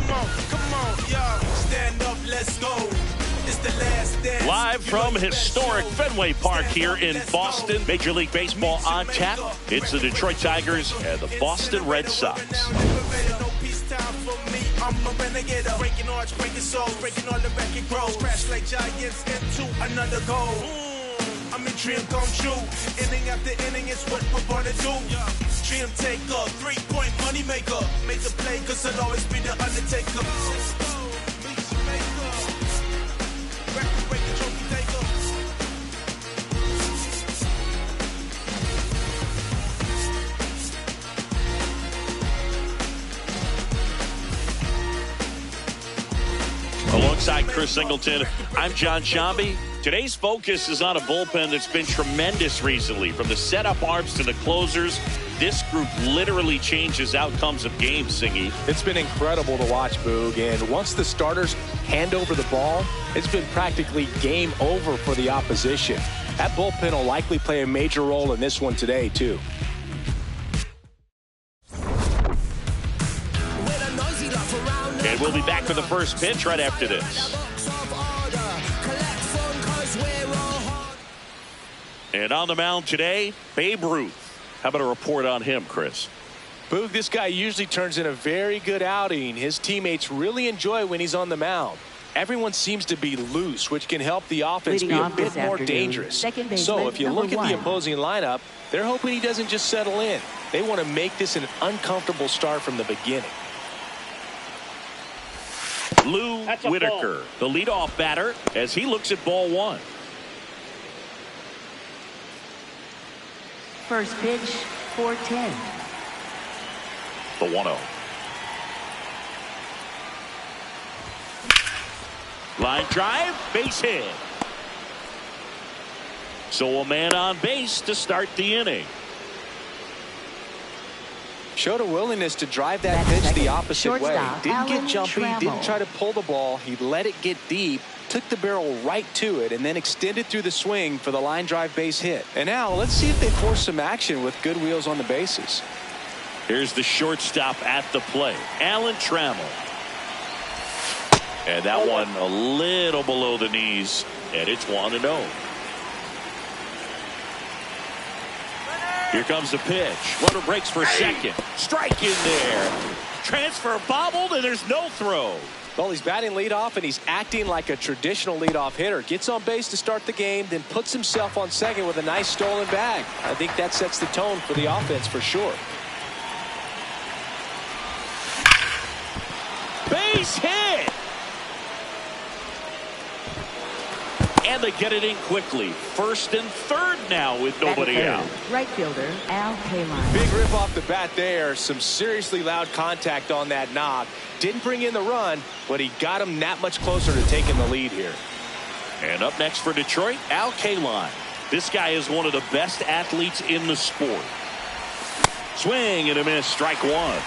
Come on, y'all. Stand up, let's go. It's the last dance. Live from historic Fenway Park here in Boston. Major League Baseball on tap. It's the Detroit Tigers and the Boston Red Sox. I'm a renegade, breaking arch, breaking souls, breaking all the wrecking grows. Crash like giants into another goal. I'm a dream come true. Inning after inning, it's what we're gonna do. Dream taker, 3-point money maker. Make the play, cause I'll always be the Undertaker. Record breaking trophy taker. Alongside Chris Singleton, I'm John Shambi. Today's focus is on a bullpen that's been tremendous recently. From the setup arms to the closers, this group literally changes outcomes of games, Singy. It's been incredible to watch, Boog. And once the starters hand over the ball, it's been practically game over for the opposition. That bullpen will likely play a major role in this one today, too. And we'll be back for the first pitch right after this. And on the mound today, Babe Ruth. How about a report on him, Chris? Boog, this guy usually turns in a very good outing. His teammates really enjoy when he's on the mound. Everyone seems to be loose, which can help the offense be a bit more dangerous. So if you look at the opposing lineup, they're hoping he doesn't just settle in. They want to make this an uncomfortable start from the beginning. Lou Whitaker, the leadoff batter, as he looks at ball one. First pitch, 4-10. The 1-0. Line drive, base hit. So a man on base to start the inning. Showed a willingness to drive that pitch the opposite way. Didn't get jumpy, didn't try to pull the ball. He let it get deep, took the barrel right to it, and then extended through the swing for the line drive base hit. And now let's see if they force some action with good wheels on the bases. Here's the shortstop at the plate, Alan Trammell. And that one a little below the knees, and it's 1-0. Here comes the pitch. Runner breaks for second. Strike in there. Transfer bobbled, and there's no throw. Well, he's batting leadoff, and he's acting like a traditional leadoff hitter. Gets on base to start the game, then puts himself on second with a nice stolen bag. I think that sets the tone for the offense for sure. Base hit! And they get it in quickly. First and third now with nobody out. Right fielder, Al Kaline. Big rip off the bat there. Some seriously loud contact on that knock. Didn't bring in the run, but he got him that much closer to taking the lead here. And up next for Detroit, Al Kaline. This guy is one of the best athletes in the sport. Swing and a miss, strike one.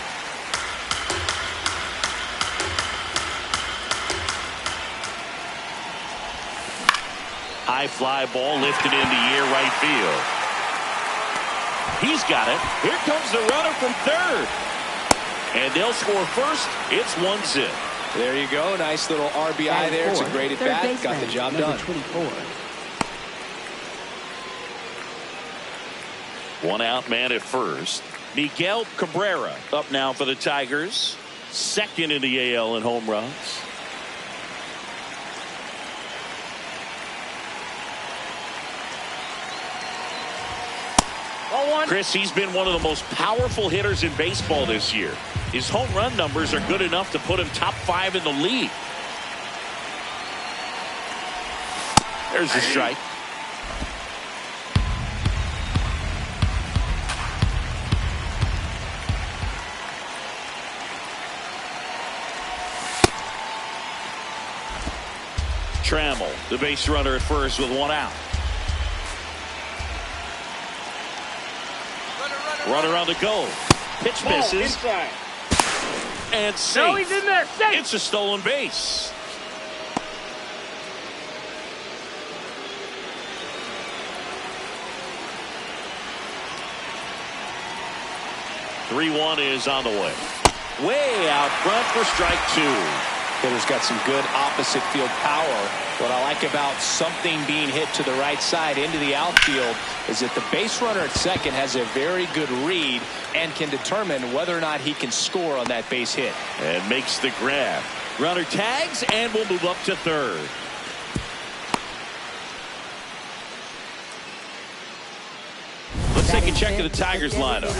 High fly ball lifted into air right field. He's got it. Here comes the runner from third. And they'll score first. It's 1-0. There you go. Nice little RBI there. It's a great at bat. Got the job done. 24. One out man at first. Miguel Cabrera up now for the Tigers. Second in the AL in home runs. Chris, he's been one of the most powerful hitters in baseball this year. His home run numbers are good enough to put him top 5 in the league. There's the strike. Trammell, the base runner at first with one out. Runner on the go. Pitch misses. And safe. No, he's in there. Safe. It's a stolen base. Three-one is on the way. Way out front for strike two. Hitter's got some good opposite field power. What I like about something being hit to the right side into the outfield is that the base runner at second has a very good read and can determine whether or not he can score on that base hit. And makes the grab. Runner tags and will move up to third. Let's take a check of the Tigers lineup.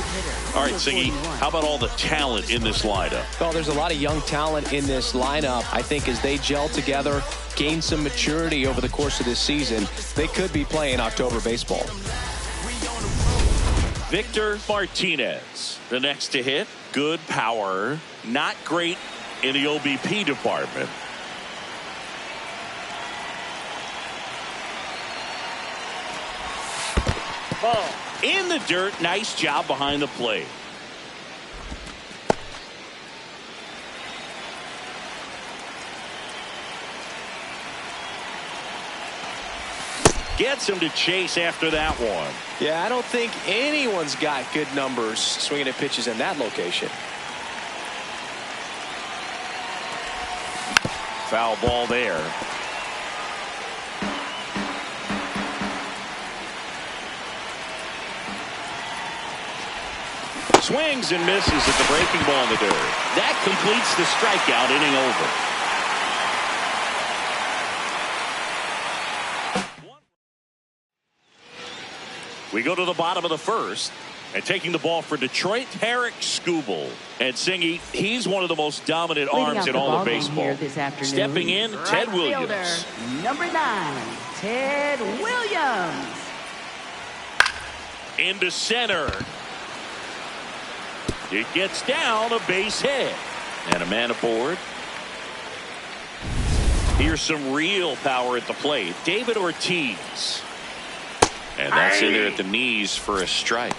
All right, Singy, how about all the talent in this lineup? Well, there's a lot of young talent in this lineup. I think as they gel together, gain some maturity over the course of this season, they could be playing October baseball. Victor Martinez, the next to hit. Good power, not great in the OBP department. Ball. In the dirt, nice job behind the plate. Gets him to chase after that one. Yeah, I don't think anyone's got good numbers swinging at pitches in that location. Foul ball there. Swings and misses at the breaking ball in the dirt. That completes the strikeout, inning over. We go to the bottom of the first. And taking the ball for Detroit, Tarek Skubal. And Singy, he's one of the most dominant arms in all of baseball. Stepping in, Ted Williams. Number 9, Ted Williams. Into center. It gets down, a base hit. And a man aboard. Here's some real power at the plate. David Ortiz. And that's in there at the knees for a strike.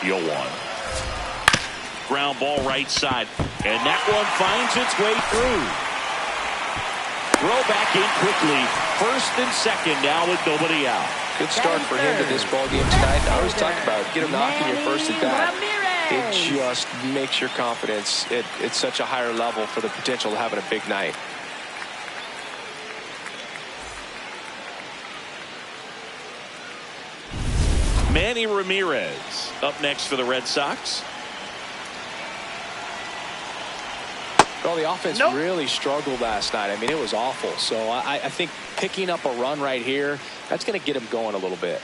0-1. Ground ball right side. And that one finds its way through. Throw back in quickly. First and second now with nobody out. Good start for him to this ball game tonight. I always talk about it. Get him knocking your first at bat. It just makes your confidence at such a higher level for the potential of having a big night. Manny Ramirez up next for the Red Sox. Well, the offense really struggled last night. I mean, it was awful. So I think picking up a run right here, that's going to get him going a little bit.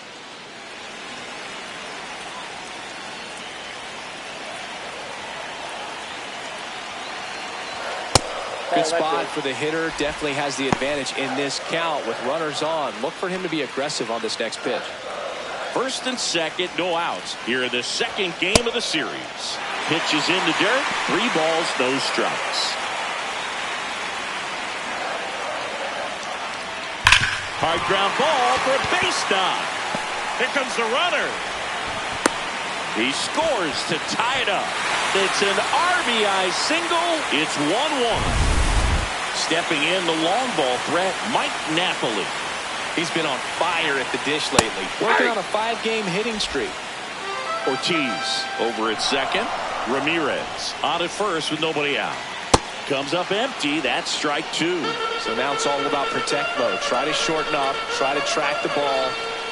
Good spot for the hitter. Definitely has the advantage in this count with runners on. Look for him to be aggressive on this next pitch. First and second, no outs here in the second game of the series. Pitches in the dirt. 3 balls, no strikes. Hard ground ball for a base knock. Here comes the runner. He scores to tie it up. It's an RBI single. It's 1-1. Stepping in the long ball threat, Mike Napoli. He's been on fire at the dish lately. Working on a 5-game hitting streak. Ortiz over at second. Ramirez on at first with nobody out. Comes up empty. That's strike 2. So now it's all about protect mode. Try to shorten up. Try to track the ball.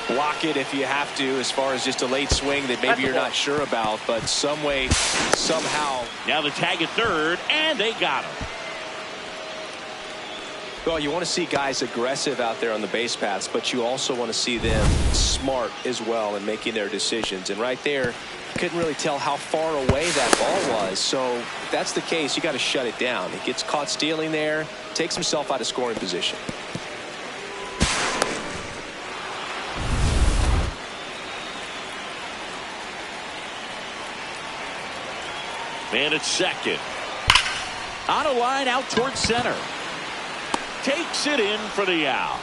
Block it if you have to, as far as just a late swing that maybe you're not sure about. But some way, somehow. Now the tag at third, and they got him. Well, you want to see guys aggressive out there on the base paths, but you also want to see them smart as well in making their decisions. And right there, couldn't really tell how far away that ball was. So if that's the case, you got to shut it down. He gets caught stealing there, takes himself out of scoring position. Man at second. On a line out towards center. Takes it in for the out.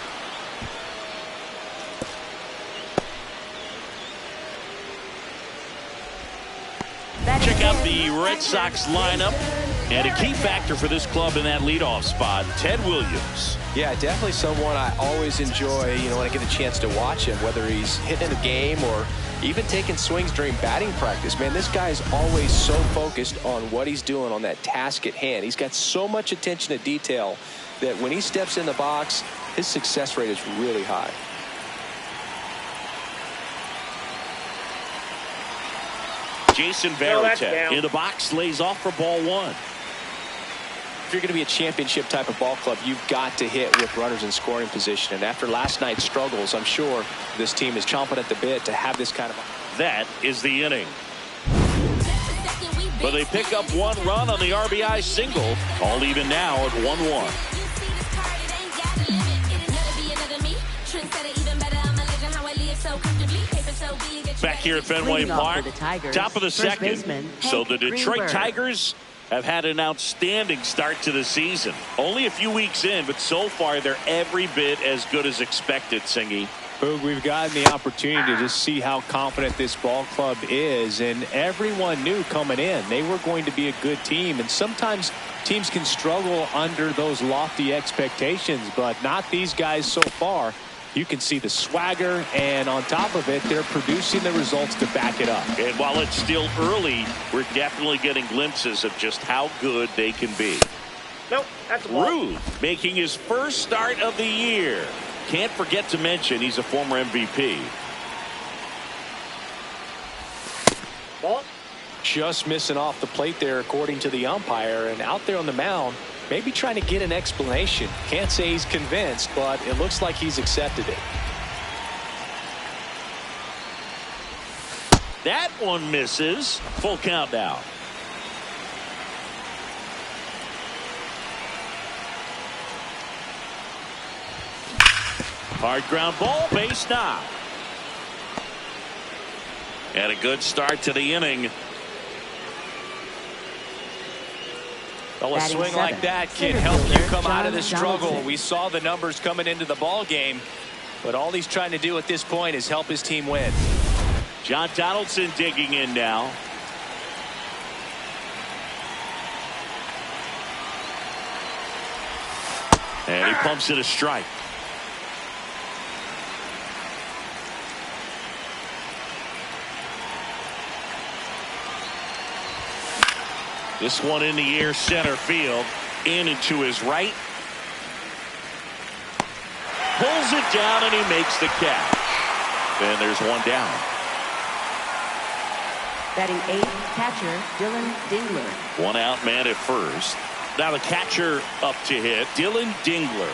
Check out the Red Sox lineup. And a key factor for this club in that leadoff spot, Ted Williams. Yeah, definitely someone I always enjoy, when I get a chance to watch him, whether he's hitting a game or even taking swings during batting practice. Man, this guy is always so focused on what he's doing on that task at hand. He's got so much attention to detail that when he steps in the box, his success rate is really high. Jason Varitek in the box, lays off for ball 1. If you're going to be a championship type of ball club, you've got to hit with runners in scoring position. And after last night's struggles, I'm sure this team is chomping at the bit to have this kind of. That is the inning. But they pick up 1 run on the RBI single. All even now at 1-1. Back here at Fenway Park, top of the second. So the Detroit Tigers have had an outstanding start to the season. Only a few weeks in, but so far they're every bit as good as expected, Singy. Boog, we've gotten the opportunity to just see how confident this ball club is, and everyone knew coming in they were going to be a good team. And sometimes teams can struggle under those lofty expectations, but not these guys so far. You can see the swagger, and on top of it, they're producing the results to back it up. And while it's still early, we're definitely getting glimpses of just how good they can be. Nope, that's a ball. Rude making his first start of the year. Can't forget to mention he's a former MVP. Ball. Just missing off the plate there, according to the umpire, and out there on the mound, maybe trying to get an explanation. Can't say he's convinced, but it looks like he's accepted it. That one misses. Full count now. Hard ground ball, base knock. And a good start to the inning. Well, a swing like that can help you come out of the struggle. We saw the numbers coming into the ball game, but all he's trying to do at this point is help his team win. John Donaldson digging in now. And he pumps it a strike. This one in the air, center field, in and to his right. Pulls it down and he makes the catch. And there's one down. Batting 8th, catcher Dylan Dingler. One out, man at first. Now the catcher up to hit, Dylan Dingler.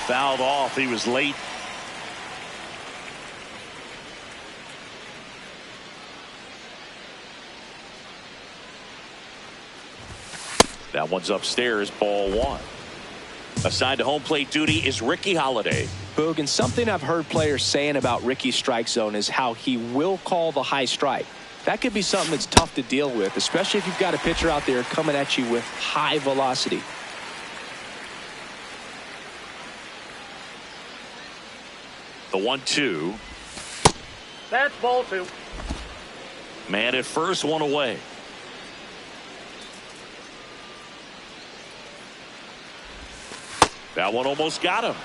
Fouled off. He was late. That one's upstairs, ball 1. Assigned to home plate duty is Ricky Holiday. Boog, and something I've heard players saying about Ricky's strike zone is how he will call the high strike. That could be something that's tough to deal with, especially if you've got a pitcher out there coming at you with high velocity. The 1-2. That's ball 2. Man at first, one away. That one almost got him.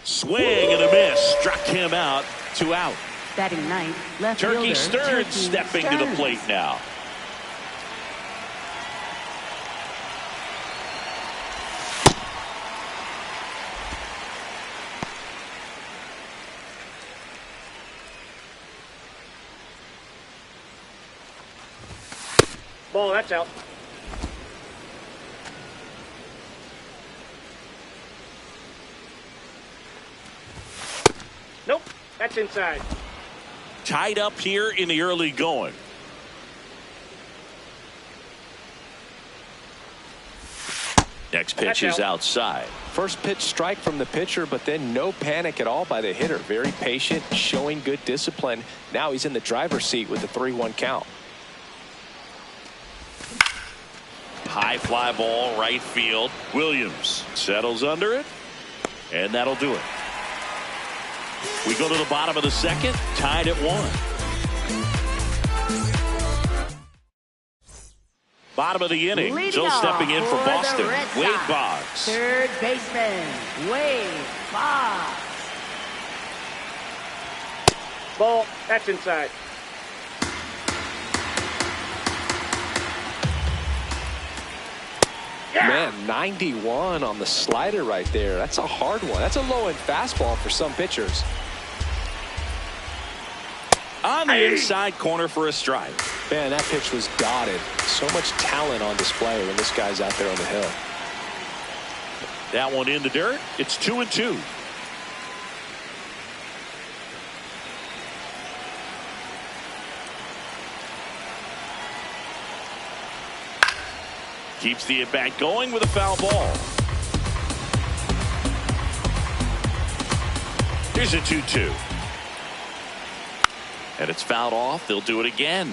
Swing and a miss. Struck him out. 2 out. Batting 9th, left Turkey fielder Stearns stepping to the plate now. Ball, that's out. Nope, that's inside. Tied up here in the early going. Next pitch is outside. First pitch strike from the pitcher, but then no panic at all by the hitter. Very patient, showing good discipline. Now he's in the driver's seat with the 3-1 count. High fly ball, right field. Williams settles under it, and that'll do it. We go to the bottom of the second, tied at 1. Bottom of the inning, still stepping in for Boston, Wade Boggs. Third baseman, Wade Boggs. Ball, that's inside. Man, 91 on the slider right there. That's a hard one. That's a low-end fastball for some pitchers. On the inside corner for a strike. Man, that pitch was dotted. So much talent on display when this guy's out there on the hill. That one in the dirt. It's 2-2. Keeps the at-bat going with a foul ball. Here's a 2-2. And it's fouled off. They'll do it again.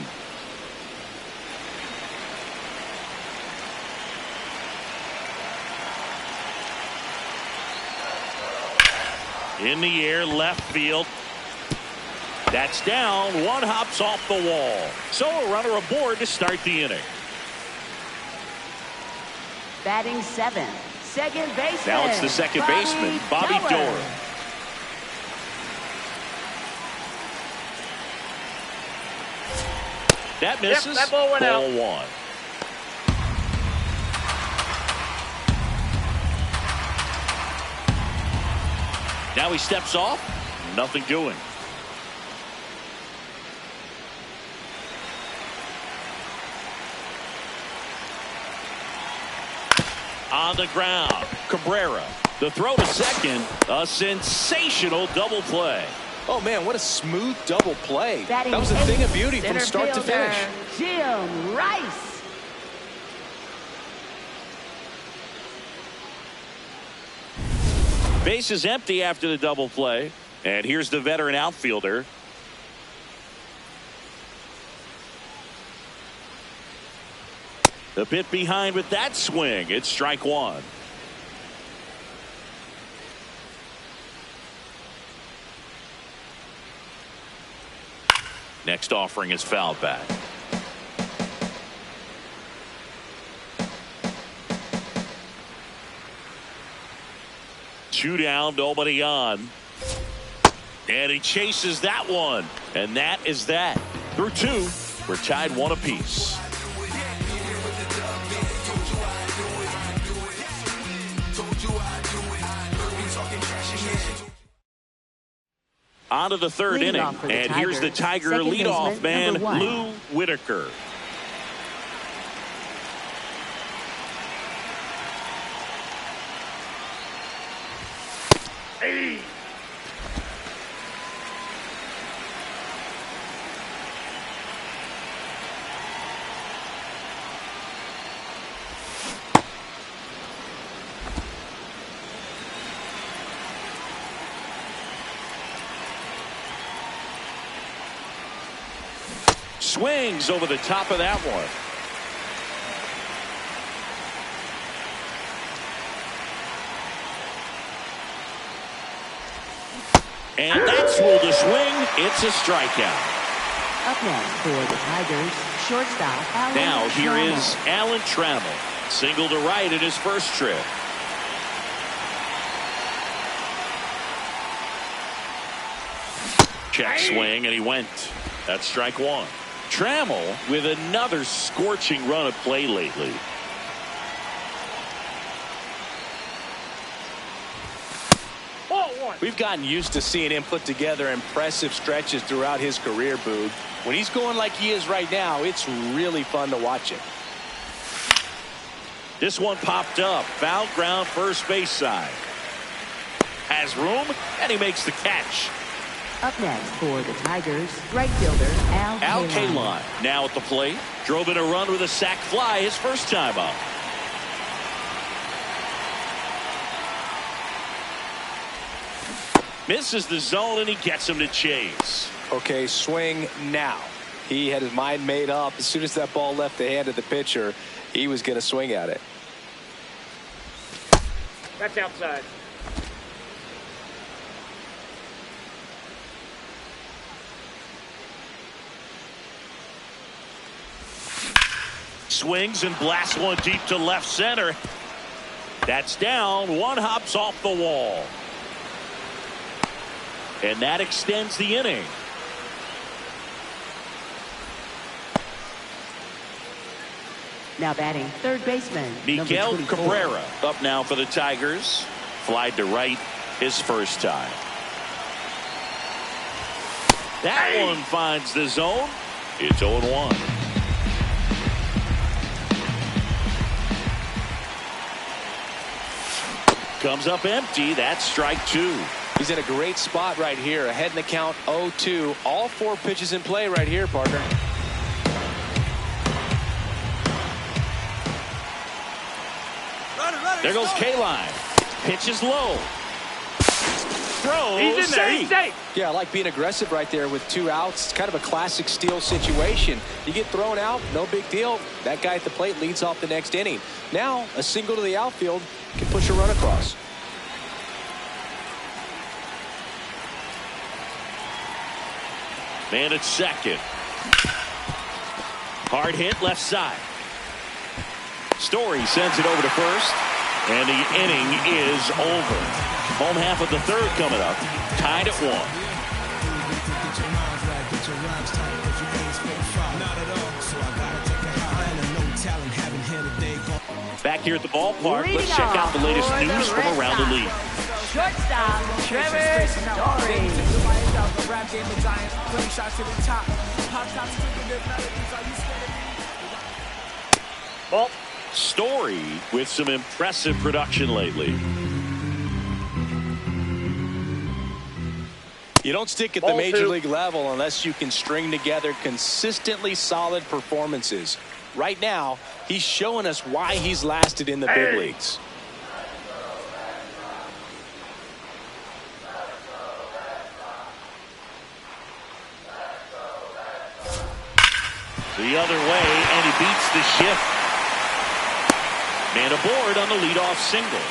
In the air, left field. That's down. One hops off the wall. So a runner aboard to start the inning. Batting 7th, second baseman. Now it's the second baseman, Bobby Doerr. That misses. Yep, that ball went out. Ball 1. Now he steps off. Nothing doing. On the ground, Cabrera. The throw to second. A sensational double play. Oh, man, what a smooth double play. Batting That was a thing of beauty from center start to fielder, finish. Jim Rice. Base is empty after the double play. And here's the veteran outfielder. A bit behind with that swing. It's strike one. Next offering is fouled back. Two down, nobody on. And he chases that one. And that is that. Through two, we're tied one apiece. On to the third inning. And here's the Tiger leadoff man, Lou Whitaker. Hey. Swings over the top of that one. And that's ruled a swing. It's a strikeout. Up next for the Tigers, shortstop Alan Now here Trammell. is Alan Trammell. Single to right in his first trip. Check swing, and he went. That's strike one. Trammell with another scorching run of play lately. We've gotten used to seeing him put together impressive stretches throughout his career, Boog. When he's going like he is right now, it's really fun to watch him. This one popped up. Foul ground, first base side. Has room, and he makes the catch. Up next for the Tigers, right fielder Al Kaline now at the plate. Drove in a run with a sac fly his first time up. Misses the zone, and he gets him to chase. Okay, swing now. He had his mind made up. As soon as that ball left the hand of the pitcher, he was going to swing at it. That's outside. Swings and blasts one deep to left center. That's down. One hops off the wall. And that extends the inning. Now batting third baseman Miguel number 24. Cabrera up now for the Tigers. Flied to right his first time. That one finds the zone. It's 0-1. Comes up empty. That's strike two. He's in a great spot right here. Ahead in the count 0-2. All four pitches in play right here, partner. There goes Kaline. Pitch is low. Throw. He's in there. He's safe. Yeah, I like being aggressive right there with two outs. It's kind of a classic steal situation. You get thrown out, no big deal. That guy at the plate leads off the next inning. Now, a single to the outfield can push a run across. Man at second. Hard hit left side. Story sends it over to first. And the inning is over. Home half of the third coming up. Tied at 1. Back here at the ballpark, let's check out the latest news from around the league. Shortstop Trevor Story. Ball. Story with some impressive production lately. You don't stick at the major league level unless you can string together consistently solid performances. Right now, he's showing us why he's lasted in the big leagues. The other way, and he beats the shift. Man aboard on the leadoff single.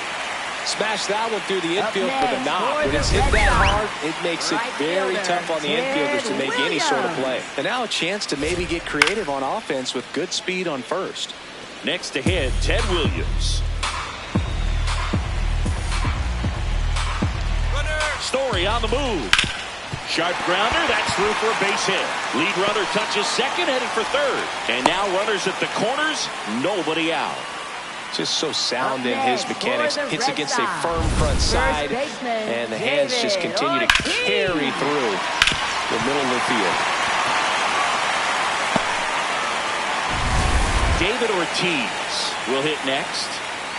Smash that one through the infield for the knock. When it's hit that hard, it makes it very tough on the infielders to make any sort of play. And now a chance to maybe get creative on offense with good speed on first. Next to hit, Ted Williams. Story on the move. Sharp grounder, that's through for a base hit. Lead runner touches second, heading for third. And now runners at the corners, nobody out. Just so sound in his mechanics. Hits against a firm front side, and the hands just continue to carry through the middle of the field. David Ortiz will hit next.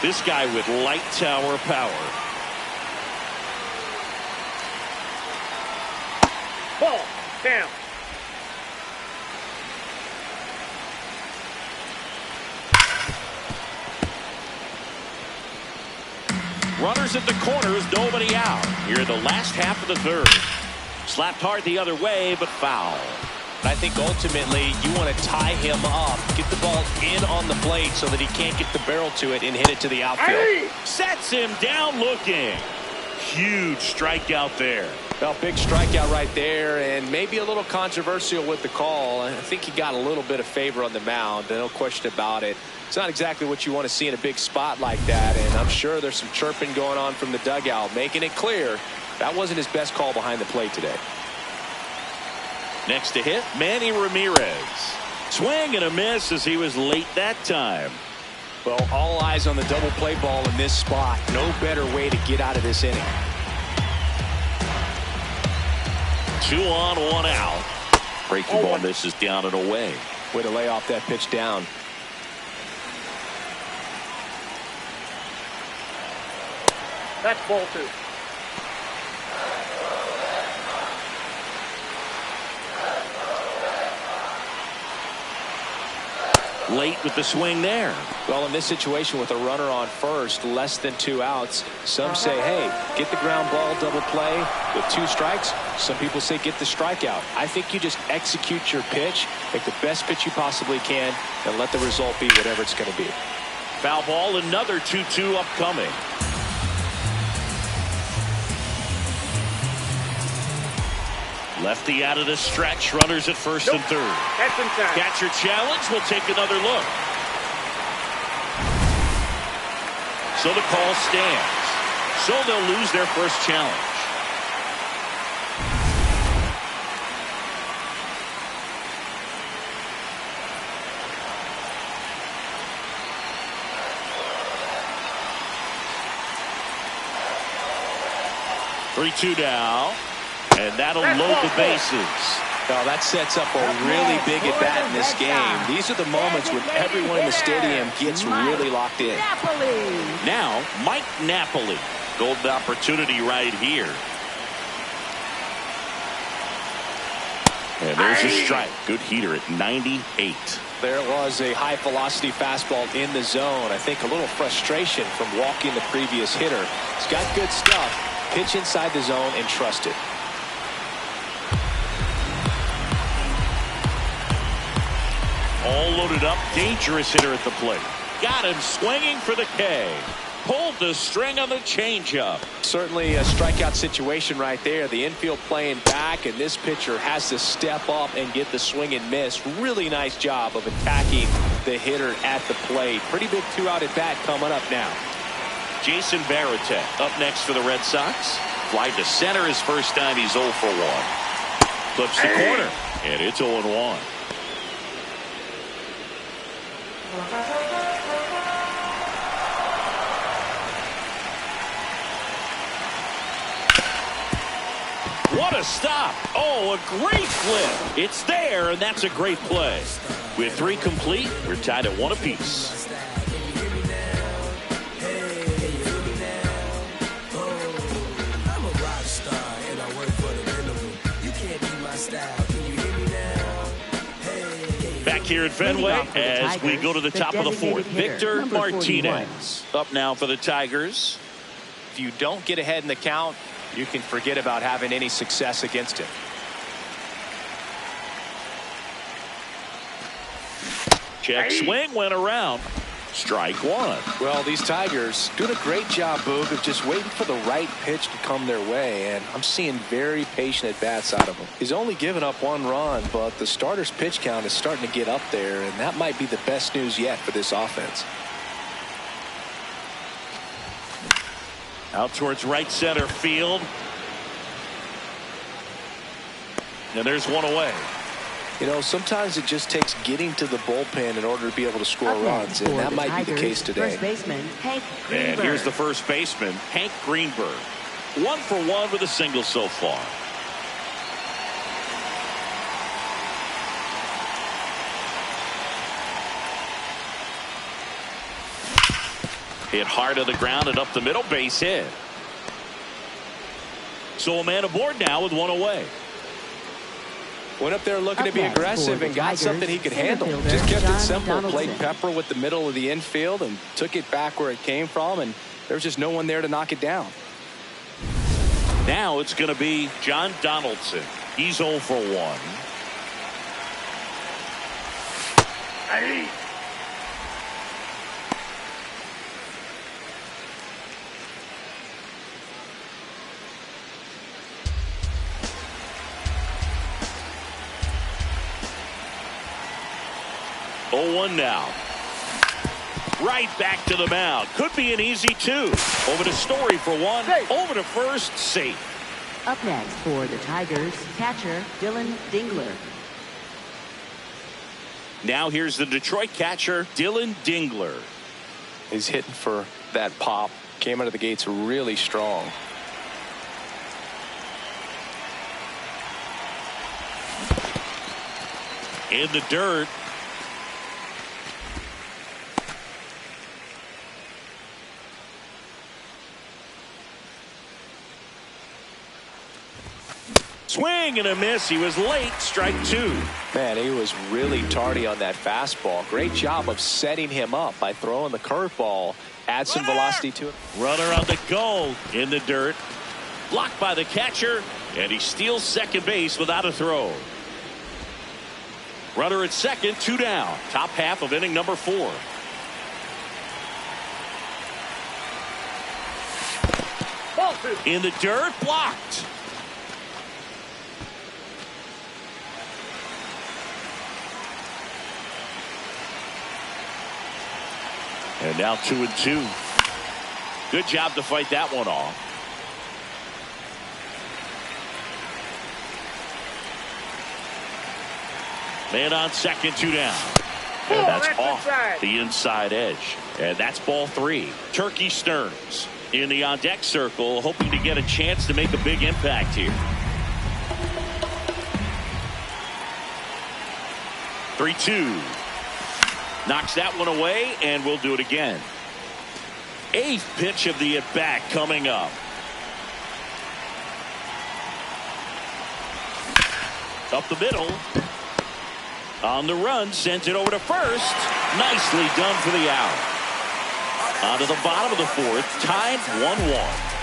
This guy with light tower power. Ball. Down. Runners at the corners, nobody out. Here in the last half of the third. Slapped hard the other way, but foul. I think ultimately you want to tie him up, get the ball in on the plate so that he can't get the barrel to it and hit it to the outfield. Sets him down looking. Huge strikeout there. Well, big strikeout right there, and maybe a little controversial with the call. I think he got a little bit of favor on the mound, no question about it. It's not exactly what you want to see in a big spot like that, and I'm sure there's some chirping going on from the dugout, making it clear that wasn't his best call behind the plate today. Next to hit, Manny Ramirez. Swing and a miss as he was late that time. Well, all eyes on the double play ball in this spot. No better way to get out of this inning. 2 on, 1 out. Breaking ball misses down and away. Way to lay off that pitch down. That's ball 2. Late with the swing there. Well, in this situation with a runner on first, less than 2 outs, some say, hey, get the ground ball, double play with 2 strikes. Some people say get the strikeout. I think you just execute your pitch, make the best pitch you possibly can, and let the result be whatever it's going to be. Foul ball, another 2-2 upcoming. Lefty out of the stretch, runners at first and third. That's inside. Catcher challenge, will take another look. So the call stands. So they'll lose their first challenge. Three-two now. And that'll load the bases. Well, that sets up a really big at-bat in this game. These are the moments when everyone in the stadium gets really locked in. Now, Mike Napoli. Golden opportunity right here. And there's a strike. Good heater at 98. There was a high-velocity fastball in the zone. I think a little frustration from walking the previous hitter. He's got good stuff. Pitch inside the zone and trust it. All loaded up, dangerous hitter at the plate. Got him swinging for the K. Pulled the string on the changeup. Certainly a strikeout situation right there. The infield playing back, and this pitcher has to step up and get the swing and miss. Really nice job of attacking the hitter at the plate. Pretty big 2-out at bat coming up now. Jason Varitek up next for the Red Sox. Fly to center his first time. He's 0 for 1. Clips the corner, and it's 0-1. What a stop. Oh, a great flip. It's there, and that's a great play. With 3 complete, we're tied at 1 apiece. Back here at Fenway as we go to the top of the 4th. Victor Martinez up now for the Tigers. If you don't get ahead in the count, you can forget about having any success against him. Check swing went around. Strike one. Well, these Tigers doing a great job, Boog, of just waiting for the right pitch to come their way, and I'm seeing very patient at-bats out of him. He's only given up 1 run, but the starter's pitch count is starting to get up there, and that might be the best news yet for this offense. Out towards right center field. And there's one away. You know, sometimes it just takes getting to the bullpen in order to be able to score runs, and that might be the case today. First baseman, Hank Greenberg. And here's the first baseman, Hank Greenberg. 1 for 1 with a single so far. Hit hard to the ground and up the middle, base hit. So a man aboard now with 1 away. Went up there looking to be aggressive and got something he could handle. Just kept it simple. Played pepper with the middle of the infield and took it back where it came from, and there was just no one there to knock it down. Now it's going to be John Donaldson. He's 0 for 1. Hey. Oh, 0-1 now. Right back to the mound. Could be an easy 2. Over to Story for 1. Safe. Over to first. Safe. Up next for the Tigers, catcher Dylan Dingler. Now here's the Detroit catcher, Dylan Dingler. He's hitting for that pop. Came out of the gates really strong. In the dirt. Swing and a miss. He was late. Strike 2. Man, he was really tardy on that fastball. Great job of setting him up by throwing the curveball. Add some velocity to it. Runner on the goal in the dirt. Blocked by the catcher, and he steals second base without a throw. Runner at second, 2 down. Top half of inning number 4. Ball 2. In the dirt, blocked. And now 2-2. Good job to fight that one off. Man on second, 2 down. And that's off the inside edge. And that's ball 3. Turkey Stearns in the on-deck circle, hoping to get a chance to make a big impact here. 3-2. Knocks that one away, and we'll do it again. 8th pitch of the at-bat coming up. Up the middle. On the run, sends it over to first. Nicely done for the out. On to the bottom of the 4th, tied 1-1.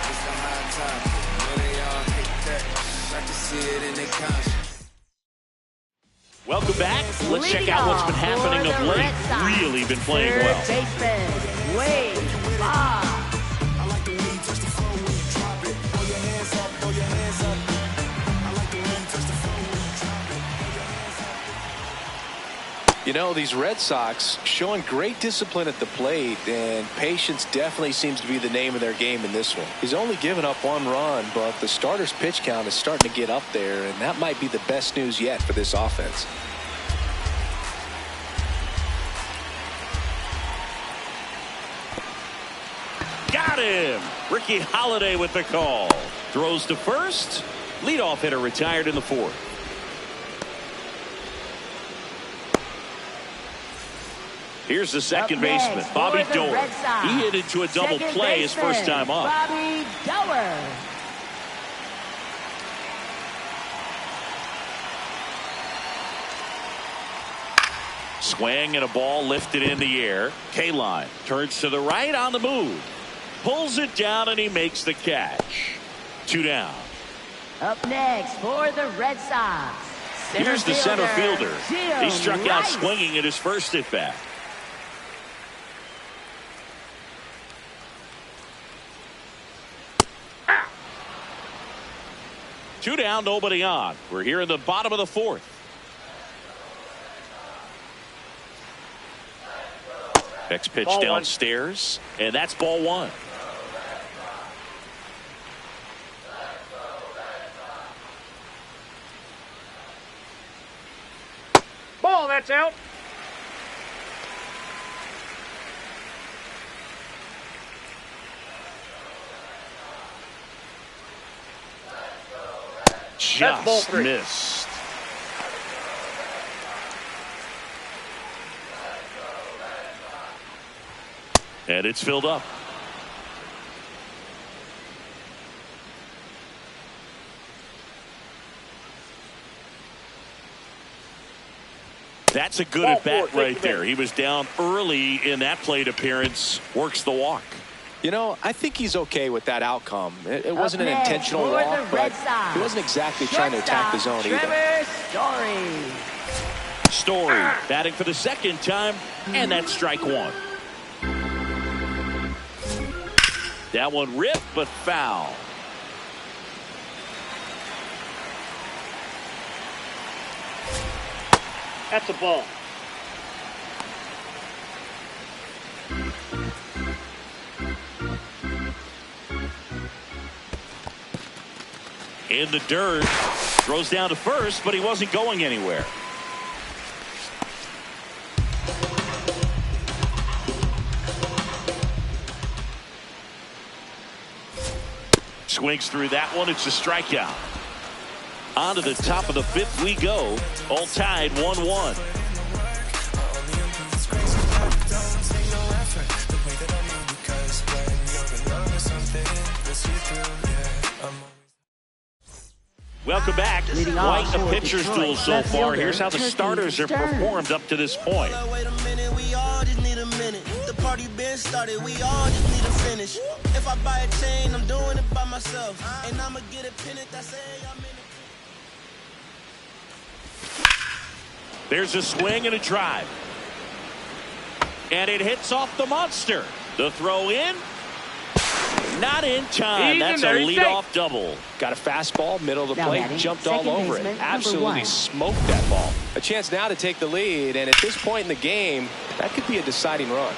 Welcome back. Let's check out what's been happening of late. Really been playing well. Baseman, Wade Boggs. You know, these Red Sox showing great discipline at the plate, and patience definitely seems to be the name of their game in this one. He's only given up 1 run, but the starter's pitch count is starting to get up there, and that might be the best news yet for this offense. Got him! Ricky Holiday with the call. Throws to first. Leadoff hitter retired in the 4th. Here's the second baseman, Bobby Doerr. He hit into a double play his first time up. Bobby Doerr. Swing and a ball lifted in the air. K-line turns to the right on the move. Pulls it down and he makes the catch. 2 down. Up next for the Red Sox, Here's the center fielder. He struck out swinging at his first at bat. Two down, nobody on. We're here in the bottom of the fourth. Next pitch Ball downstairs, and that's ball one. Ball, that's out. Just missed. And it's filled up. That's a good at bat right there. He was down early in that plate appearance. Works the walk. You know, I think he's okay with that outcome. It wasn't an intentional walk, but he wasn't exactly trying to attack the zone either. Story batting for the second time, and that's strike one. That one ripped, but foul. That's a ball. In the dirt, throws down to first, but he wasn't going anywhere. Swings through that one. It's a strikeout. On to the top of the fifth we go. All tied 1-1. Welcome back. Quite a pitcher's duel so far. Here's how the starters have performed up to this point. Wait a minute, we all just need a minute. The party been started, we all just need to finish. If I buy a chain, I'm doing it by myself. And I'ma get a pennant that say I'm in it. There's a swing and a drive. And it hits off the monster. The throw in. Not in time. That's a leadoff double. Got a fastball, middle of the plate, jumped all over it. Absolutely smoked that ball. A chance now to take the lead, and at this point in the game, that could be a deciding run.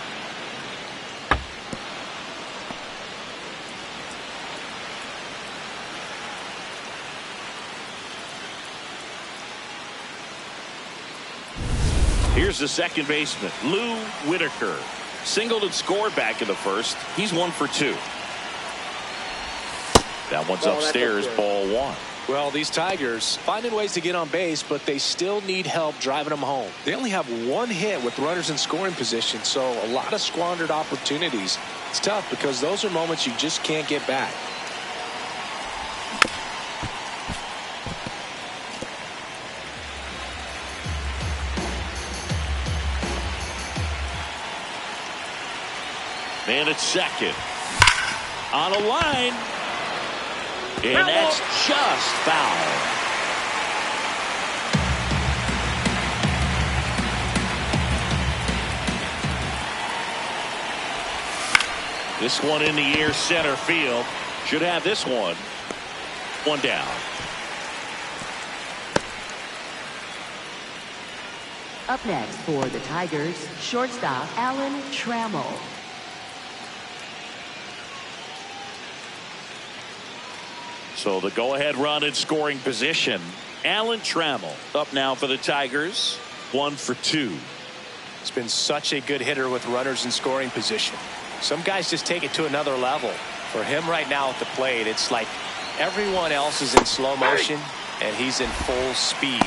Here's the second baseman, Lou Whitaker. Singled and scored back in the first. He's 1 for 2. That one's upstairs, ball one. Well, these Tigers finding ways to get on base, but they still need help driving them home. They only have one hit with runners in scoring position, so a lot of squandered opportunities. It's tough because those are moments you just can't get back. Man at second. On a line. And that's just foul. This one in the air, center field. Should have this one. One down. Up next for the Tigers, shortstop Alan Trammell. So the go-ahead run in scoring position. Alan Trammell up now for the Tigers. 1 for 2. It's been such a good hitter with runners in scoring position. Some guys just take it to another level. For him right now at the plate, it's like everyone else is in slow motion and he's in full speed.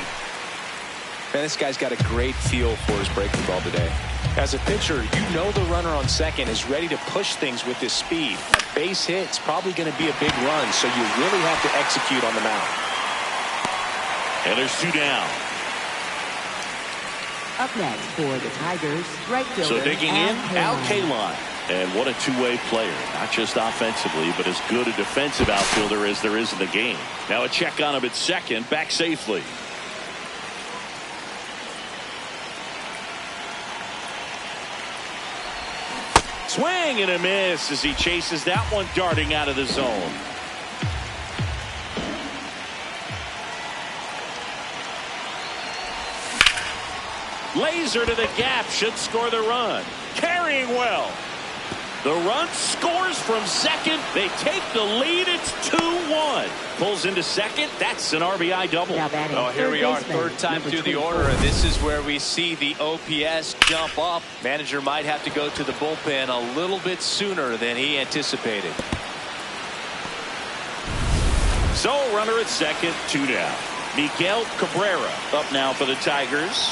Man, this guy's got a great feel for his breaking ball today. As a pitcher, you know the runner on second is ready to push things with his speed. A base hit's probably going to be a big run, so you really have to execute on the mound. And there's 2 down. Up next for the Tigers, right fielder. So digging in, Al Kaline. And what a two-way player. Not just offensively, but as good a defensive outfielder as there is in the game. Now a check on him at second, back safely. Swing and a miss as he chases that one darting out of the zone. Laser to the gap, should score the run. Carrying well. The run scores from second. They take the lead. It's 2-1. Pulls into second. That's an RBI double. Oh, here we are, third time through the order, and this is where we see the OPS jump up. Manager might have to go to the bullpen a little bit sooner than he anticipated. So, runner at second, 2 down. Miguel Cabrera up now for the Tigers.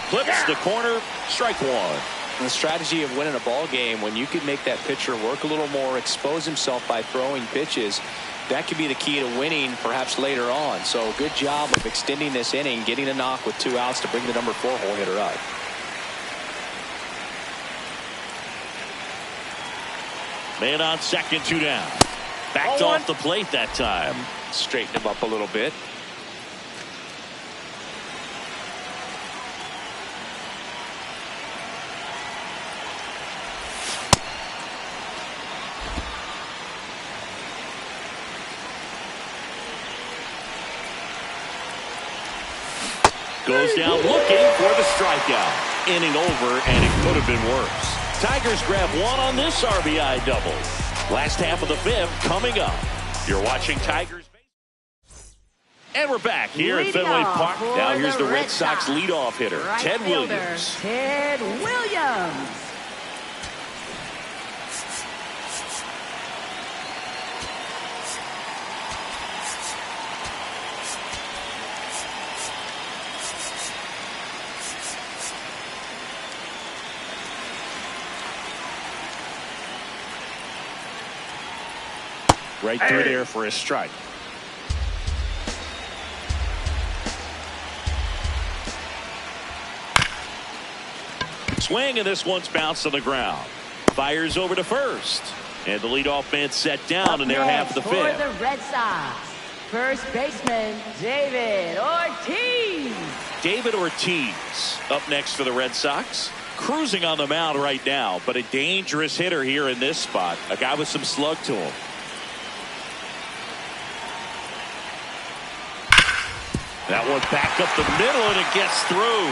Flips the corner, strike one. The strategy of winning a ball game, when you can make that pitcher work a little more, expose himself by throwing pitches, that could be the key to winning perhaps later on. So good job of extending this inning, getting a knock with 2 outs to bring the number 4 hole hitter up. Man on second, 2 down. Backed off the plate that time. Straighten him up a little bit. Goes down looking for the strikeout. Inning over, and it could have been worse. Tigers grab 1 on this RBI double. Last half of the 5th coming up. You're watching Tigers. And we're back here at Fenway Park. Now here's the Red Sox leadoff hitter, Ted Williams. Ted Williams. Right through there for a strike. Swing, and this one's bounced on the ground. Fires over to first. And the leadoff man set down in their half of the 5th. For the Red Sox, first baseman David Ortiz. David Ortiz up next for the Red Sox. Cruising on the mound right now, but a dangerous hitter here in this spot. A guy with some slug to him. That one back up the middle, and it gets through.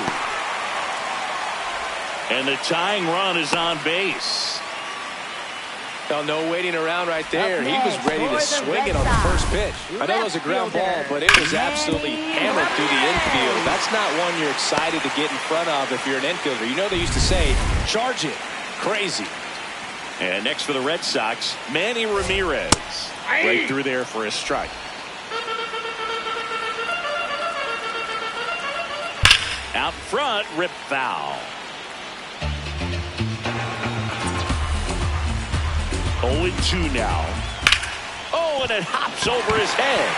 And the tying run is on base. Well, no waiting around right there. He was ready to swing it on the first pitch. I know it was a ground ball, but it was absolutely hammered through the infield. That's not one you're excited to get in front of if you're an infielder. You know they used to say, charge it. Crazy. And next for the Red Sox, Manny Ramirez. Right through there for a strike. Out front, rip foul. 0-2 now. Oh, and it hops over his head.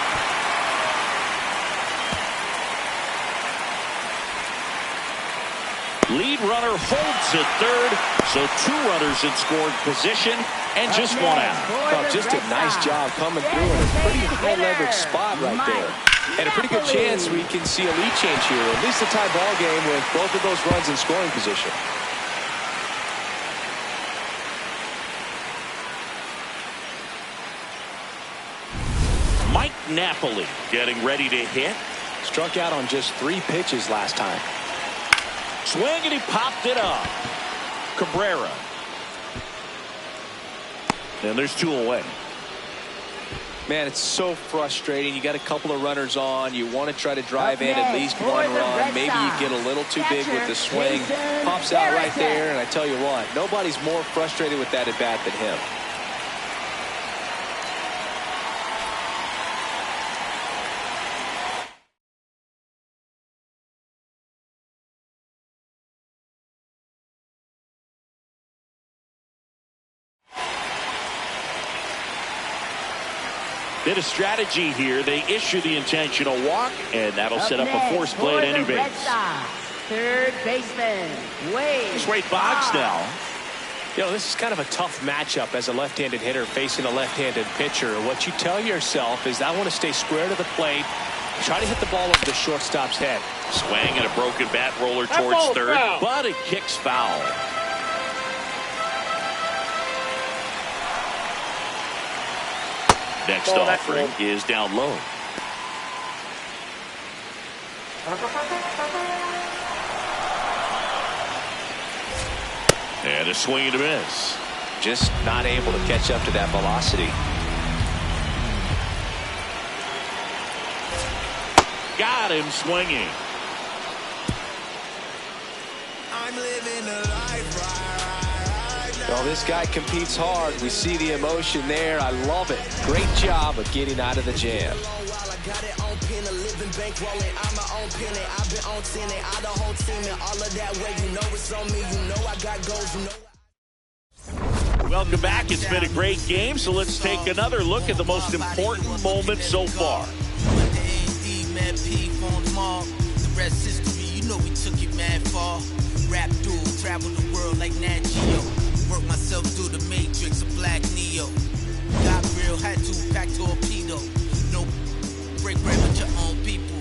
Lead runner holds at third, so 2 runners in scoring position and just 1 out. Oh, just a nice job coming through in a pretty high leverage spot right there. And a pretty good chance we can see a lead change here. At least a tie ball game with both of those runs in scoring position. Mike Napoli getting ready to hit. Struck out on just 3 pitches last time. Swing, and he popped it up. Cabrera. And there's 2 away. Man, it's so frustrating. You got a couple of runners on. You want to try to drive in at least 1 run. Maybe you get a little too big with the swing. Pops out right there, and I tell you what, nobody's more frustrated with that at bat than him. Bit of strategy here. They issue the intentional walk, and that'll set up a force play at any base. Third baseman, Wade Boggs now. You know, this is kind of a tough matchup as a left-handed hitter facing a left-handed pitcher. What you tell yourself is, I want to stay square to the plate, try to hit the ball over the shortstop's head. Swing and a broken bat roller towards third, but it kicks foul. Next offering is down low. And a swing and a miss. Just not able to catch up to that velocity. Got him swinging. I'm living a life right. Well, this guy competes hard. We see the emotion there. I love it. Great job of getting out of the jam. Welcome back. It's been a great game, so let's take another look at the most important moment so far. The rest is history, you know we took it mad far. Rap dude, travel the world like Nat Geo. Work myself through the matrix of Black Neo. Got real, had to pack torpedo. No break bread with your own people.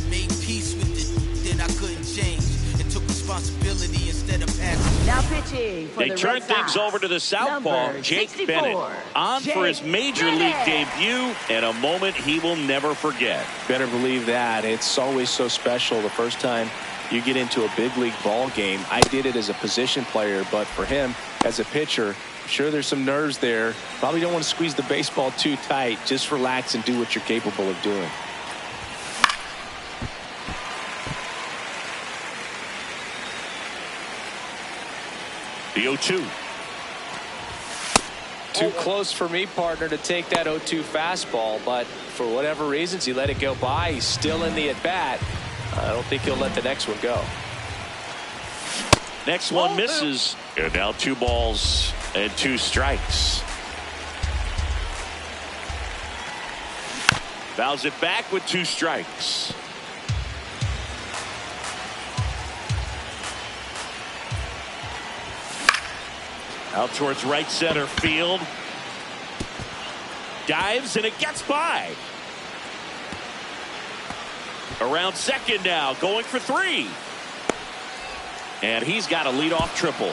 Made peace with it that I couldn't change. And took responsibility instead of passing. Now pitching for They the turn Red things Sox, over to the southpaw, number Jake 64, Bennett, on for his major league debut, and a moment he will never forget. Better believe that. It's always so special the first time you get into a big league ball game. I did it as a position player, but for him as a pitcher, I'm sure there's some nerves there. Probably don't want to squeeze the baseball too tight. Just relax and do what you're capable of doing. The 0-2. Too close for me, partner, to take that 0-2 fastball, but for whatever reasons, he let it go by. He's still in the at-bat. I don't think he'll let the next one go. Next one misses. And now 2 balls and 2 strikes. Fouls it back with 2 strikes. Out towards right center field. Dives and it gets by. Around second now, going for 3. And he's got a leadoff triple.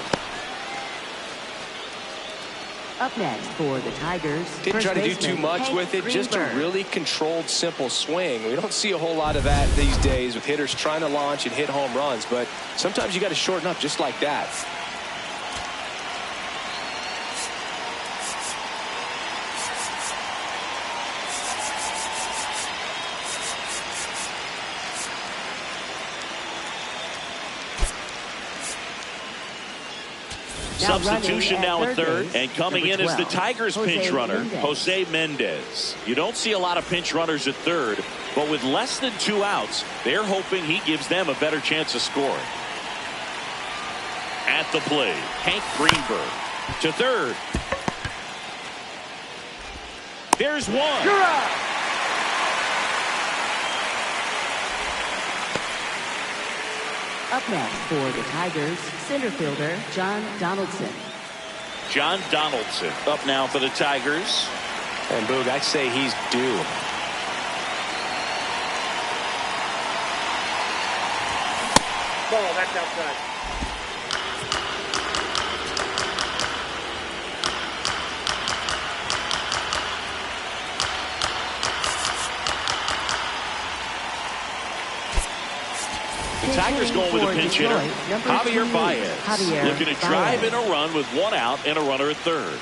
Up next for the Tigers. Didn't try to do too much with it. Just a really controlled, simple swing. We don't see a whole lot of that these days with hitters trying to launch and hit home runs. But sometimes you got to shorten up just like that. Substitution now at third, and coming in is the Tigers pinch runner, Mendez. Jose Mendez. You don't see a lot of pinch runners at third, but with less than 2 outs, they're hoping he gives them a better chance of scoring. At the plate, Hank Greenberg to third. There's one. You're out. Up next for the Tigers, center fielder John Donaldson. John Donaldson up now for the Tigers. And Boog, I'd say he's due. Ball, that's outside. The Tigers going with a pinch hitter, Javier Baez, looking to drive in a run with 1 out and a runner at third.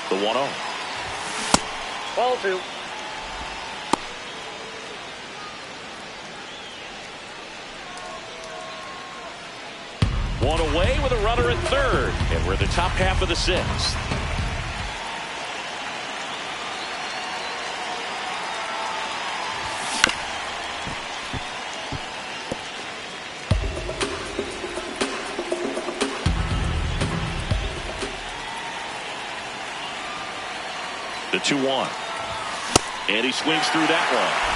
The 1-0. Ball 2. One away with a runner at third, and we're in the top half of the 6th. The 2-1, and he swings through that one.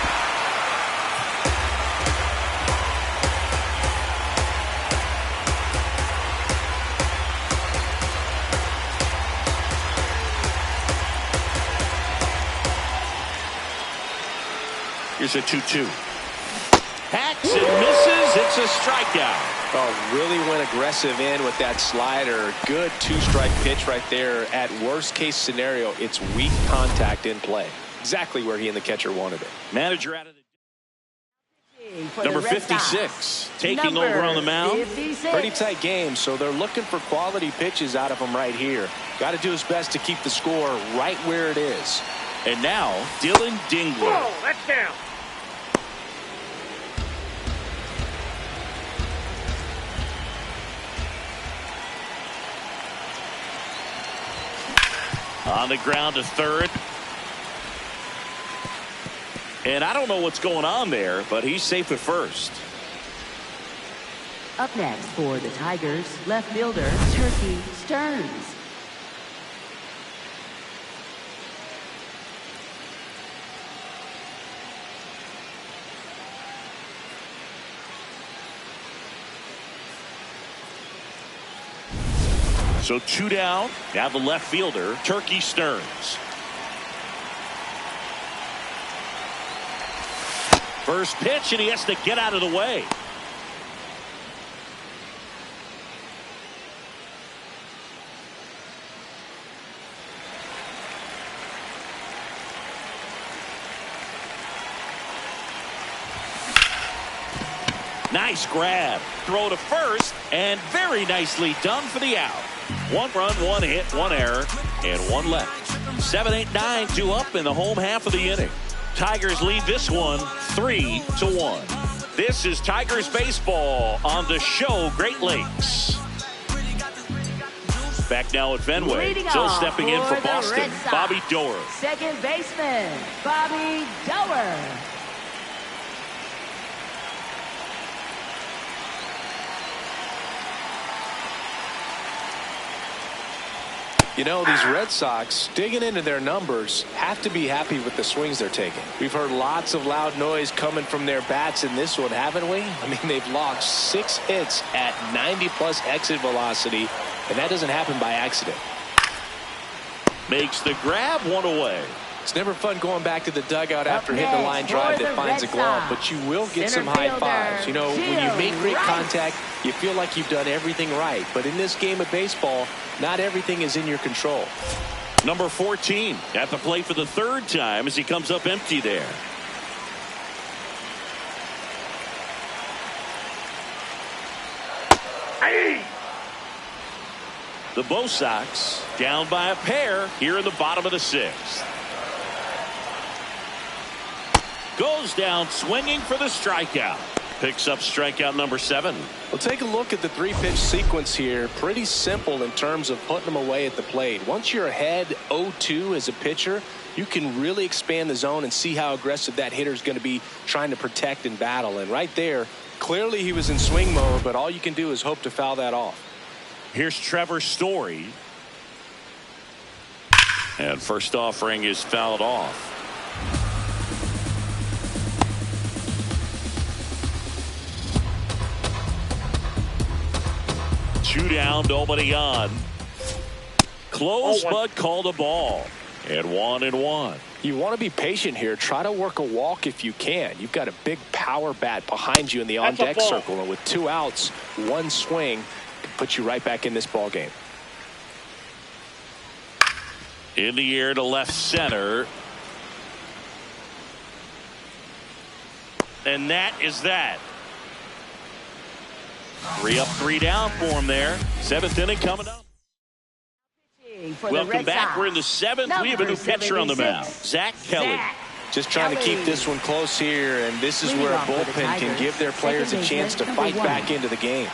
Here's a 2-2. Hacks and misses. Misses. It's a strikeout. Oh, really went aggressive in with that slider. Good two-strike pitch right there. At worst case scenario, it's weak contact in play. Exactly where he and the catcher wanted it. Manager out of the number 56 taking over on the mound. 56. Pretty tight game, so they're looking for quality pitches out of him right here. Got to do his best to keep the score right where it is. And now Dylan Dingler. Whoa, that's down. On the ground to third. And I don't know what's going on there, but he's safe at first. Up next for the Tigers, left fielder Turkey Stearns. So 2 down. Now the left fielder, Turkey Stearns. First pitch, and he has to get out of the way. Nice grab. Throw to first, and very nicely done for the out. 1 run, 1 hit, 1 error, and 1 left. 7, 8, 9, 2 up in the home half of the inning. Tigers lead this one 3-1. This is Tigers baseball on the show Great Lakes. Back now at Fenway. Still stepping in for Boston, Bobby Doerr. Second baseman, Bobby Doerr. You know, these Red Sox, digging into their numbers, have to be happy with the swings they're taking. We've heard lots of loud noise coming from their bats in this one, haven't we? I mean, they've logged 6 hits at 90-plus exit velocity, and that doesn't happen by accident. Makes the grab, 1 away. It's never fun going back to the dugout after hitting a line drive that finds a glove, but you will get some high fives. You know, when you make great contact, you feel like you've done everything right. But in this game of baseball, not everything is in your control. Number 14 at the plate for the 3rd time as he comes up empty there. Hey! The Bo Sox down by a pair here in the bottom of the 6th. Goes down swinging for the strikeout. Picks up strikeout number 7. Well, take a look at the 3-pitch sequence here. Pretty simple in terms of putting them away at the plate. Once you're ahead 0-2 as a pitcher, you can really expand the zone and see how aggressive that hitter is going to be trying to protect and battle. And right there, clearly he was in swing mode, but all you can do is hope to foul that off. Here's Trevor Story. And first offering is fouled off. Two down, nobody on. Close, but called a ball. And 1-1. You want to be patient here. Try to work a walk if you can. You've got a big power bat behind you in the on-deck circle. And with 2 outs, 1 swing, puts you right back in this ball game. In the air to left center. And that is that. 3 up, 3 down for him there. 7th inning coming up. Welcome back. We're in the 7th. We have a new pitcher on the mound, Zach Kelly. Just trying to keep this one close here, and this is where a bullpen can give their players a chance to fight back into the game.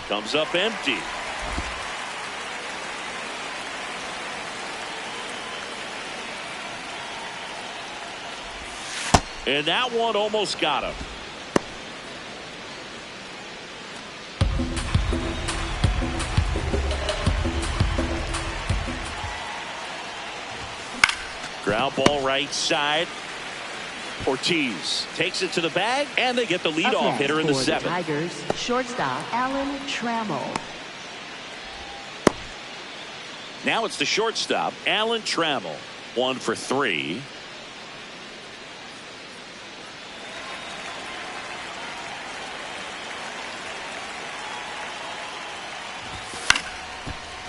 Comes up empty. And that one almost got him. Ground ball right side. Ortiz takes it to the bag, and they get the leadoff hitter in the 7th. Tigers, shortstop Alan Trammell. Now it's the shortstop, Alan Trammell. 1 for 3.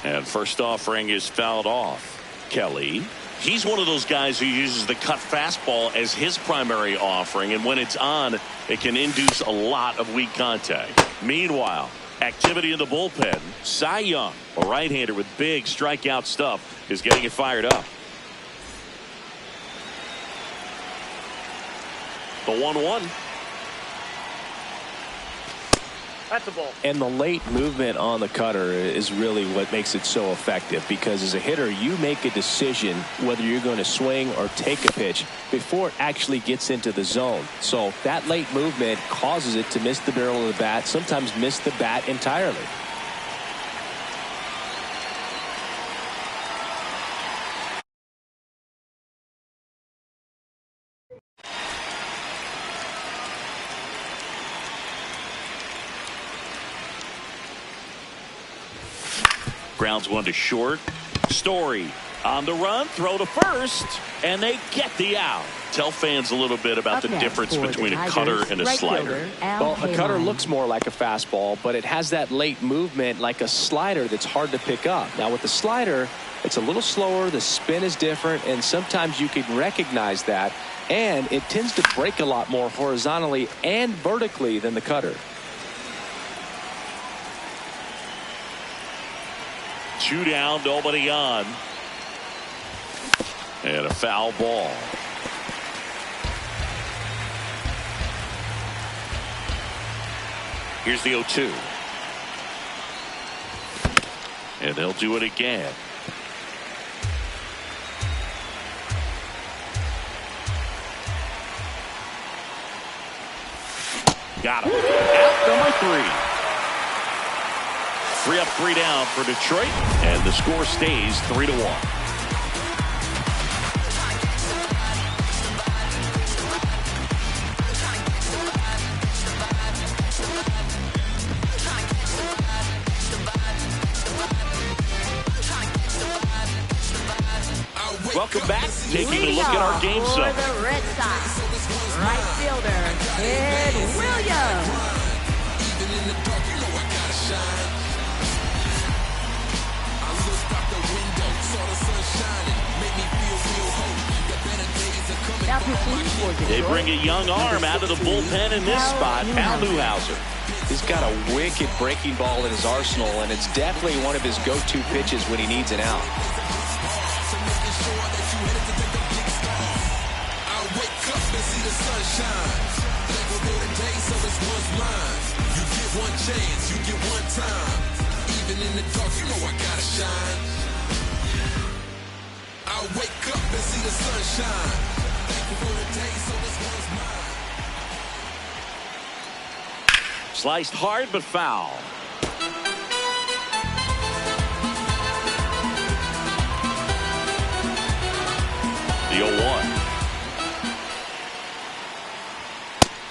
And first offering is fouled off. Kelly. He's one of those guys who uses the cut fastball as his primary offering, and when it's on, it can induce a lot of weak contact. Meanwhile, activity in the bullpen. Cy Young, a right-hander with big strikeout stuff, is getting it fired up. The 1-1. That's a ball. And the late movement on the cutter is really what makes it so effective, because as a hitter, you make a decision whether you're going to swing or take a pitch before it actually gets into the zone. So that late movement causes it to miss the barrel of the bat, sometimes miss the bat entirely. Grounds one to short. Story on the run, throw to first, and they get the out. Tell fans a little bit about the difference between a cutter and a slider. Well, a cutter looks more like a fastball, but it has that late movement like a slider that's hard to pick up. Now with the slider, it's a little slower, the spin is different, and sometimes you can recognize that, and it tends to break a lot more horizontally and vertically than the cutter. 2 down, nobody on. And a foul ball. Here's the 0-2. And they'll do it again. Got him. Out number 3. 3 up, 3 down for Detroit, and the score stays 3-1. Welcome back. Taking a look at our game for sum. the Red Sox, right fielder Ed Williams. They bring a young arm out of the bullpen in this spot, Al Newhouser. He's got a wicked breaking ball in his arsenal, and it's definitely one of his go-to pitches when he needs an out. I wake up and see the sunshine. Sliced hard but foul. The 0-1.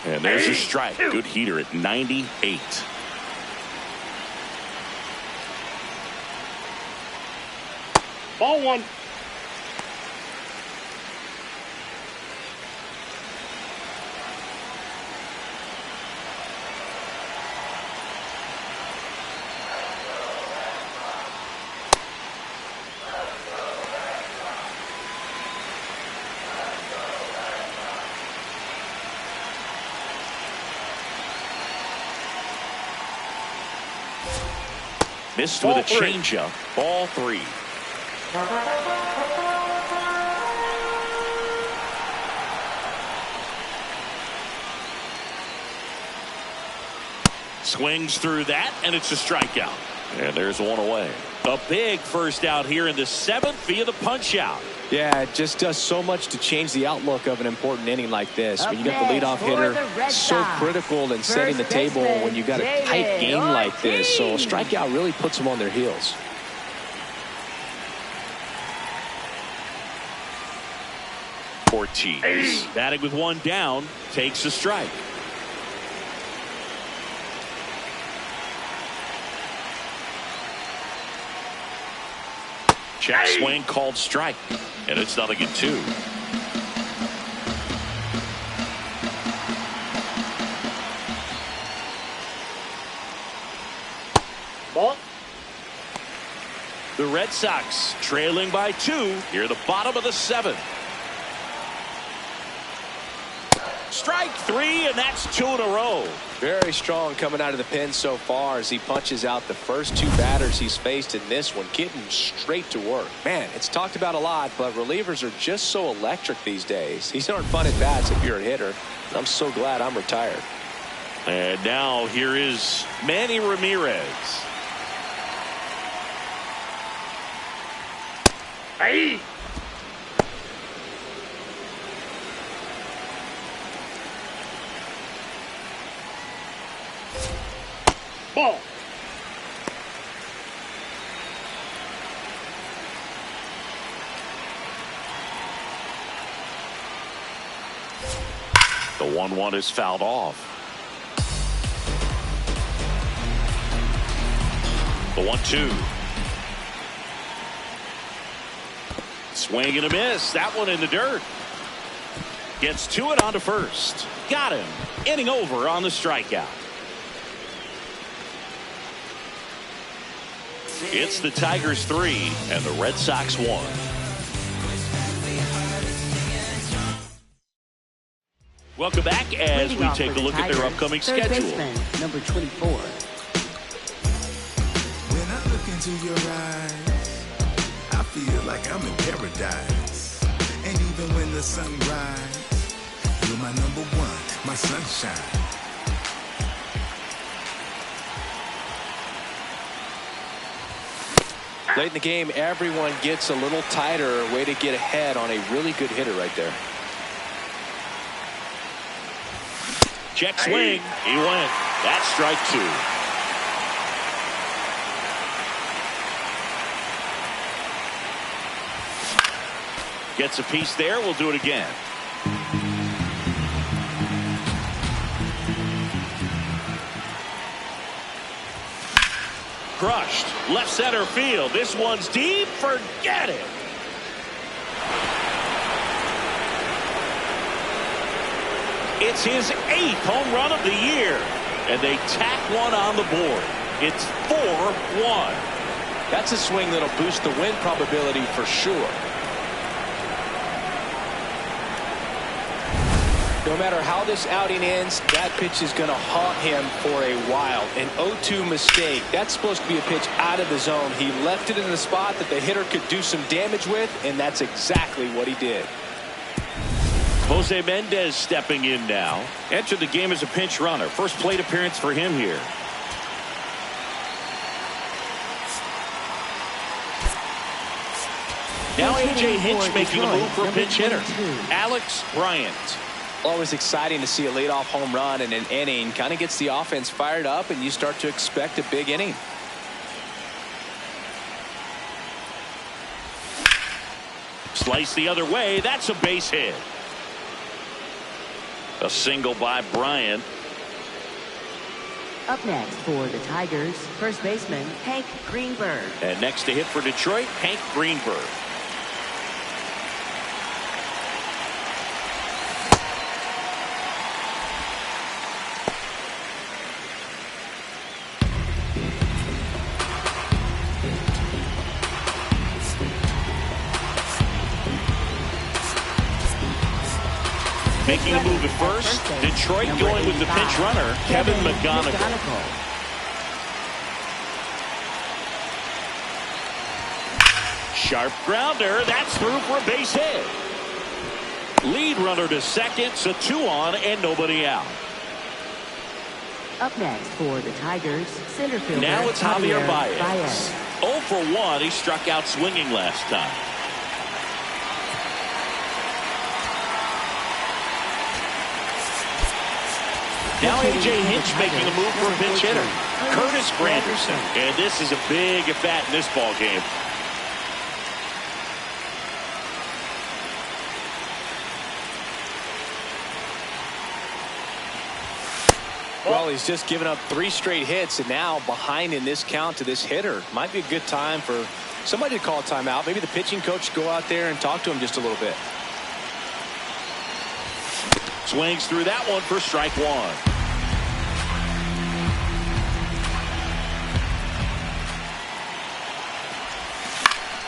And there's a strike. Good heater at 98. Ball 1. Missed with a changeup. Ball 3. Swings through that, and it's a strikeout. And there's one away. A big first out here in the 7th via the punch out. Yeah, it just does so much to change the outlook of an important inning like this. When you got the leadoff hitter, so critical in setting the table when you got a tight game like this. So a strikeout really puts them on their heels. Ortiz batting with one down, takes a strike. Check swing called strike, and it's 0-2. Ball. The Red Sox trailing by 2 near the bottom of the 7th. Strike 3, and that's 2 in a row. Very strong coming out of the pen so far as he punches out the first 2 batters he's faced in this one, getting straight to work. Man, it's talked about a lot, but relievers are just so electric these days. These aren't fun at bats if you're a hitter. I'm so glad I'm retired. And now here is Manny Ramirez. Hey. Ball. The 1-1 is fouled off. The 1-2. Swing and a miss. That one in the dirt. Gets to it onto first. Got him. Inning over on the strikeout. It's the Tigers 3 and the Red Sox 1. Welcome back as we take a look at their upcoming schedule. Baseman, number 24. When I look into your eyes, I feel like I'm in paradise. And even when the sun rises, you're my number one, my sunshine. Late in the game, everyone gets a little tighter. Way to get ahead on a really good hitter right there. Check swing. He went. That's strike 2. Gets a piece there. We'll do it again. Crushed. Left center field. This one's deep. Forget it. It's his 8th home run of the year. And they tack one on the board. It's 4-1. That's a swing that'll boost the win probability for sure. No matter how this outing ends, that pitch is going to haunt him for a while. An 0-2 mistake. That's supposed to be a pitch out of the zone. He left it in the spot that the hitter could do some damage with, and that's exactly what he did. Jose Mendez stepping in now. Entered the game as a pinch runner. First plate appearance for him here. Now A.J. Hinch making a move for a pinch hitter. Alex Bryant. Always exciting to see a leadoff home run in an inning. Kind of gets the offense fired up, and you start to expect a big inning. Slice the other way. That's a base hit. A single by Bryant. Up next for the Tigers, first baseman Hank Greenberg. And next to hit for Detroit, Hank Greenberg. Making a move at first. Detroit going with the pinch runner, Kevin McGonigal. Sharp grounder. That's through for a base hit. Lead runner to second, so 2 on and nobody out. Up next for the Tigers, center fielder Now it's Javier Baez. 0 for 1. He struck out swinging last time. Now A.J. Hinch making a move for a pinch hitter, Curtis Granderson. And this is a big at-bat in this ball game. Well, he's just given up 3 straight hits, and now behind in this count to this hitter. Might be a good time for somebody to call a timeout. Maybe the pitching coach go out there and talk to him just a little bit. Swings through that one for strike 1.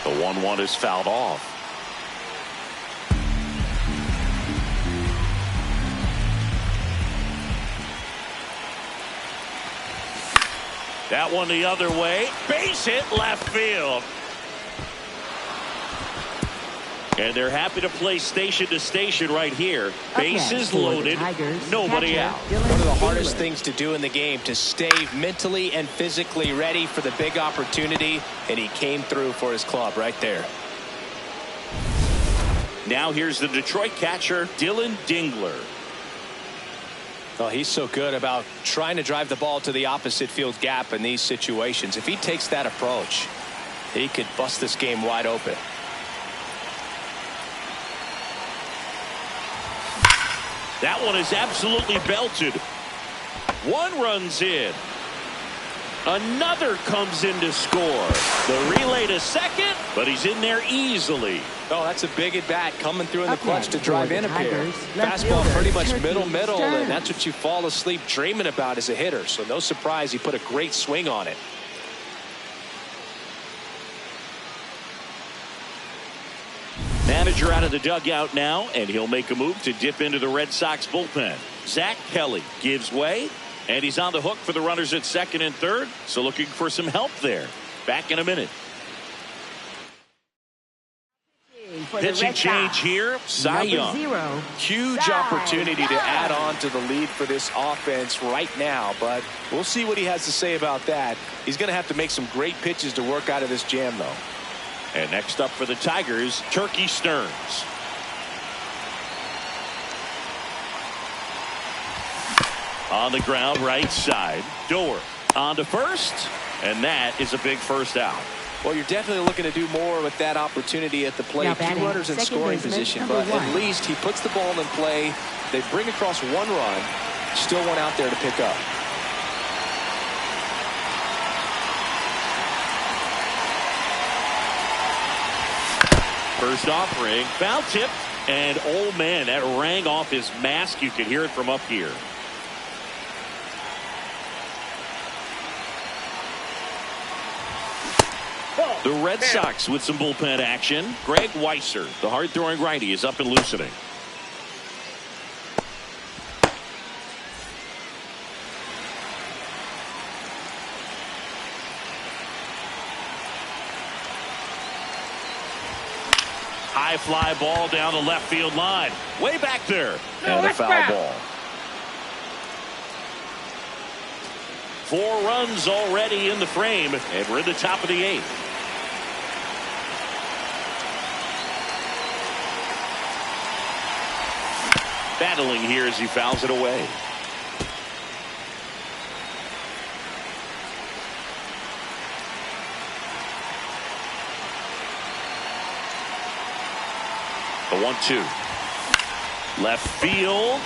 The 1-1 is fouled off. That one the other way. Base hit left field. And they're happy to play station to station right here. Bases loaded. Nobody out. One of the hardest things to do in the game, to stay mentally and physically ready for the big opportunity. And he came through for his club right there. Now here's the Detroit catcher, Dylan Dingler. Well, he's so good about trying to drive the ball to the opposite field gap in these situations. If he takes that approach, he could bust this game wide open. That one is absolutely belted. 1 runs in. Another comes in to score. The relay to second, but he's in there easily. Oh, that's a big at bat coming through in the clutch to drive in a pair. Fastball pretty much middle, and that's what you fall asleep dreaming about as a hitter. So no surprise he put a great swing on it. Manager out of the dugout now, and he'll make a move to dip into the Red Sox bullpen. Zach Kelly gives way, and he's on the hook for the runners at second and third, so looking for some help there. Back in a minute. Pitching change here. Cy Young. Huge opportunity to add on to the lead for this offense right now, but we'll see what he has to say about that. He's going to have to make some great pitches to work out of this jam, though. And next up for the Tigers, Turkey Stearns. On the ground, right side. Door on to first, and that is a big first out. Well, you're definitely looking to do more with that opportunity at the plate. 2 runners in scoring position, but at least he puts the ball in play. They bring across 1 run, still 1 out there to pick up. First offering, foul tip, and oh man, that rang off his mask. You could hear it from up here. The Red Sox with some bullpen action. Greg Weisser, the hard-throwing righty, is up and loosening. High fly ball down the left field line. Way back there. And a foul ball. 4 runs already in the frame, and we're in the top of the 8th. Battling here as he fouls it away. The 1-2. Left field.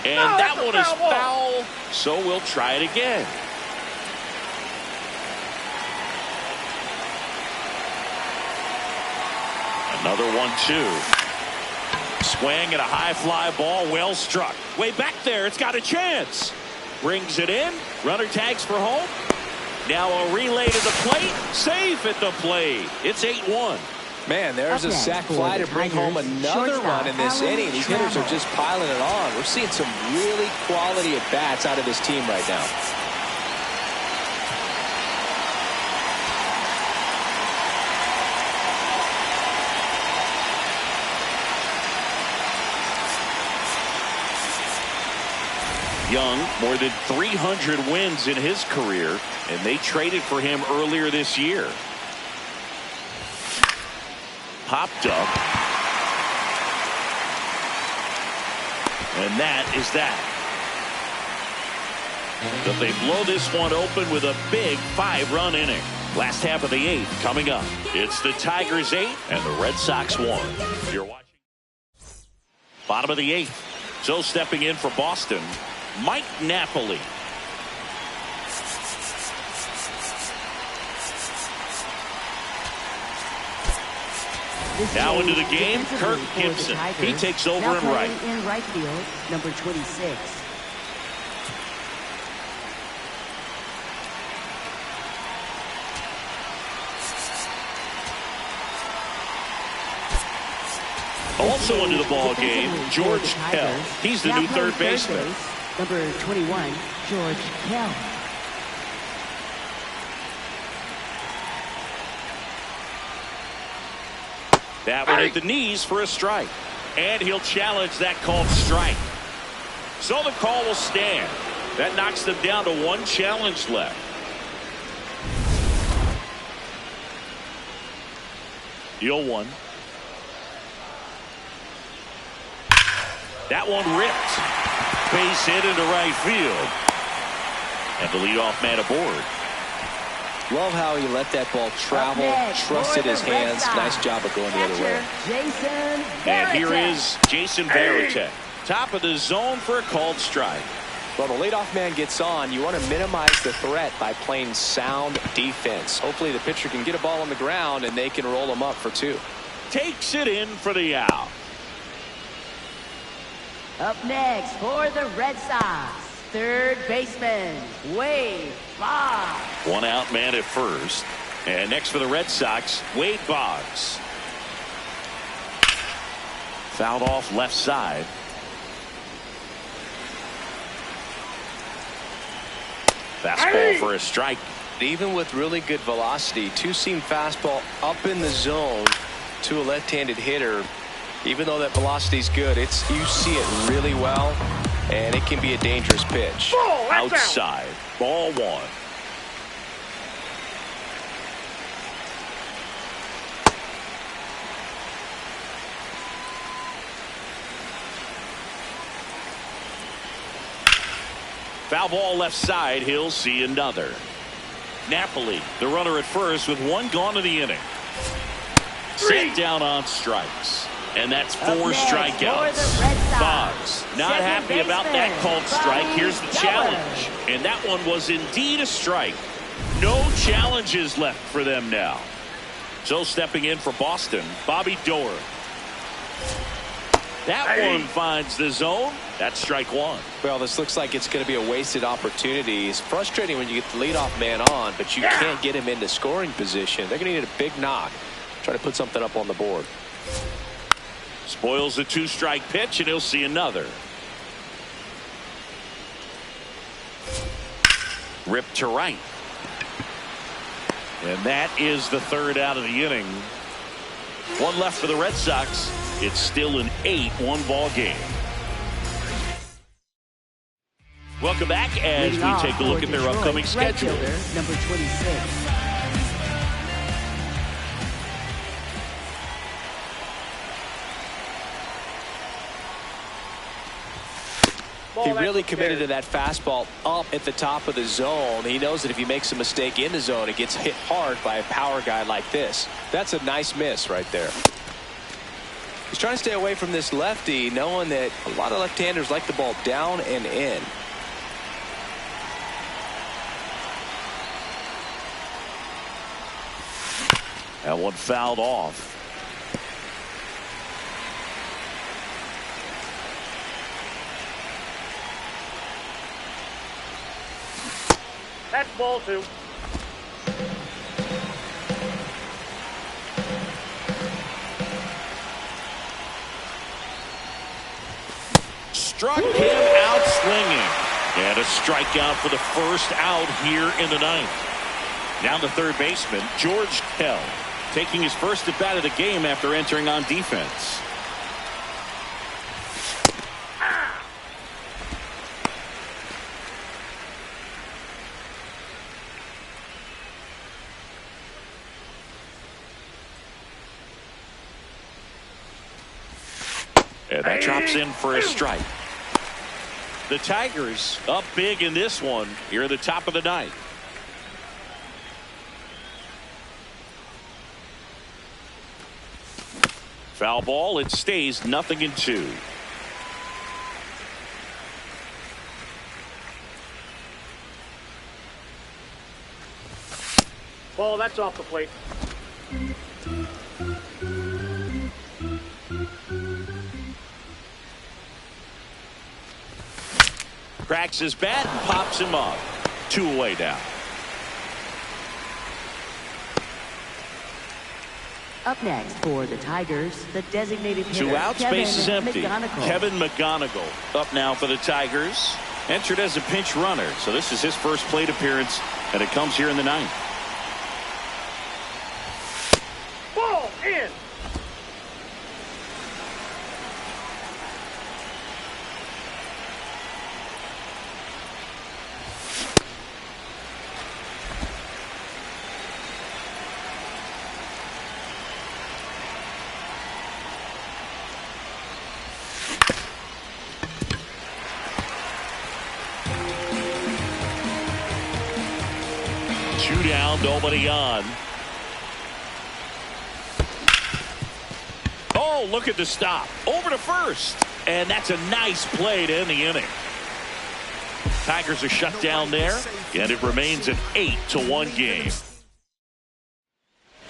And that one is foul. So we'll try it again. Another 1-2. Swing and a high fly ball, well struck. Way back there, it's got a chance. Brings it in. Runner tags for home. Now a relay to the plate. Safe at the plate. It's 8-1. Man, there's a sac fly to bring home another run in this inning. These hitters are just piling it on. We're seeing some really quality at-bats out of this team right now. Young, more than 300 wins in his career, and they traded for him earlier this year. Popped up. And that is that. But they blow this one open with a big 5-run inning. Last half of the 8th coming up. It's the Tigers 8 and the Red Sox 1. You're watching bottom of the 8th. So stepping in for Boston, Mike Napoli. Now into the game, Kirk Gibson. He takes over in right. In right field, number 26. Also into the ball game, George Kell. He's the new third baseman. Number 21, George Kell. That one at the knees for a strike. And he'll challenge that called strike. So the call will stand. That knocks them down to one challenge left. Deal one. That one ripped. Base hit into right field. And the leadoff man aboard. Love how he let that ball travel, trusted his hands. Nice job of going the other way. And here is Jason Varitek. Top of the zone for a called strike. Well, the leadoff man gets on. You want to minimize the threat by playing sound defense. Hopefully the pitcher can get a ball on the ground and they can roll him up for two. Takes it in for the out. Up next for the Red Sox, third baseman, Wade Boggs. One out man at first. And next for the Red Sox, Wade Boggs. Fouled off left side. Fastball for a strike. Even with really good velocity, two-seam fastball up in the zone to a left-handed hitter. Even though that velocity is good, you see it really well, and it can be a dangerous pitch. Outside, ball one. Foul ball left side, he'll see another. Napoli, the runner at first with one gone in the inning. Set down on strikes. And that's 4 strikeouts. Boggs not happy about that called strike. Here's the challenge. And that one was indeed a strike. No challenges left for them now. So stepping in for Boston, Bobby Doerr. That one finds the zone. That's strike one. Well, this looks like it's going to be a wasted opportunity. It's frustrating when you get the leadoff man on, but you can't get him into scoring position. They're going to need a big knock. Try to put something up on the board. Spoils the 2-strike pitch, and he'll see another. Ripped to right. And that is the third out of the inning. One left for the Red Sox. It's still an 8-1 ball game. Welcome back as we take a look at their upcoming schedule. Number 26. He really committed to that fastball up at the top of the zone. He knows that if he makes a mistake in the zone, it gets hit hard by a power guy like this. That's a nice miss right there. He's trying to stay away from this lefty, knowing that a lot of left-handers like the ball down and in. That one fouled off. That's ball 2. Struck him out swinging. And a strikeout for the first out here in the ninth. Now the third baseman, George Kell, taking his first at bat of the game after entering on defense. And that drops in for a strike. The Tigers up big in this one here at the top of the ninth. Foul ball. It stays 0-2. Ball, that's off the plate. Cracks his bat and pops him up. 2 away now. Up next for the Tigers, the designated hitter, 2 outs, base is empty. McGonigal. Kevin McGonigal up now for the Tigers. Entered as a pinch runner, so this is his first plate appearance, and it comes here in the 9th. Ball in. Two down, nobody on. Oh, look at the stop. Over to first. And that's a nice play to end the inning. Tigers are shut down there, and it remains an 8-1 game.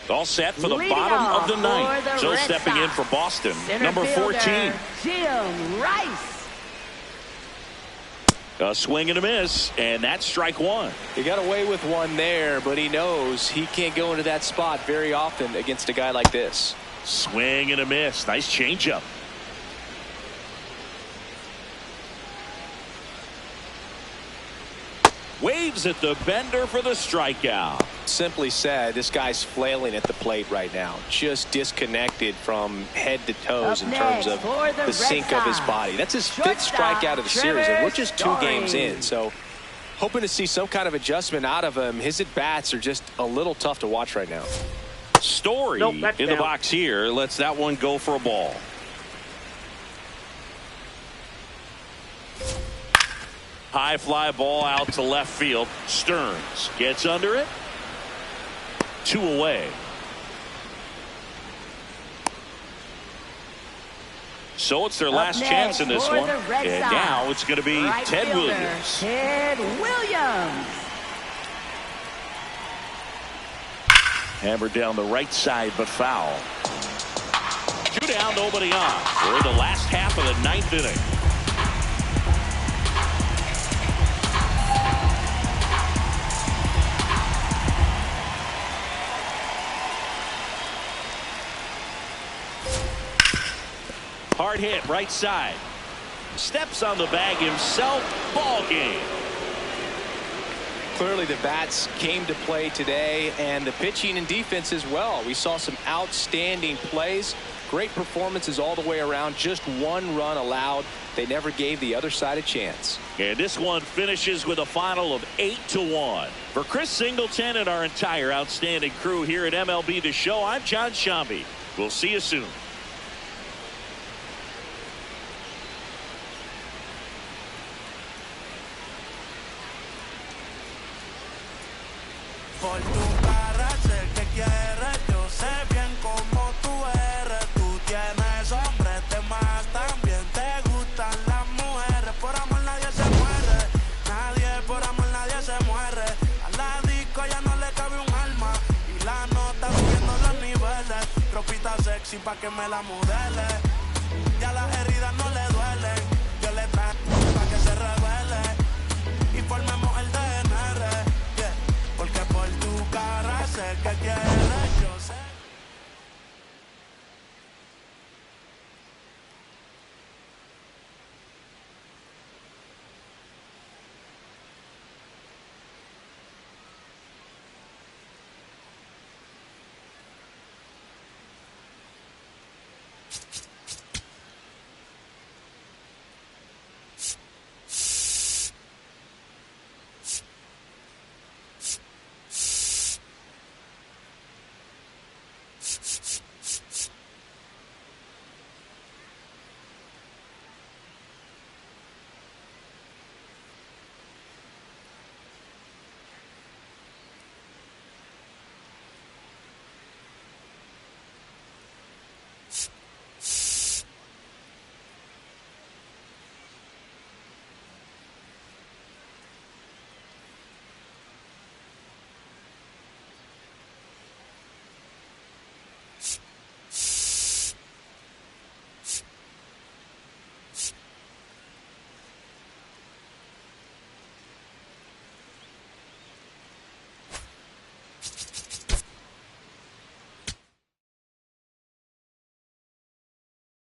All set for the bottom of the 9th. So stepping in for Boston, number 14. Jim Rice. A swing and a miss, and that's strike 1. He got away with one there, but he knows he can't go into that spot very often against a guy like this. Swing and a miss. Nice changeup. Waves at the bender for the strikeout. Simply said, this guy's flailing at the plate right now. Just disconnected from head to toes in terms of the sink of his body. That's his 5th strikeout of the series, and we're just 2 games in. So hoping to see some kind of adjustment out of him. His at-bats are just a little tough to watch right now. Story in the box here. Lets that one go for a ball. High fly ball out to left field. Stearns gets under it. 2 away. So it's their last chance in this one. And now it's going to be Ted Williams. Ted Williams. Hammered down the right side, but foul. 2 down, nobody on. We're in the last half of the 9th inning. Hard hit, right side. Steps on the bag himself. Ball game. Clearly the bats came to play today, and the pitching and defense as well. We saw some outstanding plays. Great performances all the way around. Just 1 run allowed. They never gave the other side a chance. And this one finishes with a final of 8-1. For Chris Singleton and our entire outstanding crew here at MLB The Show, I'm John Shambi. We'll see you soon. Por tu cara sé que quieres, yo sé bien cómo tú eres. Tú tienes hombres de más, también te gustan las mujeres. Por amor nadie se muere, nadie por amor nadie se muere. A la disco ya no le cabe un alma y la nota subiendo los niveles. Ropita sexy pa' que me la modele.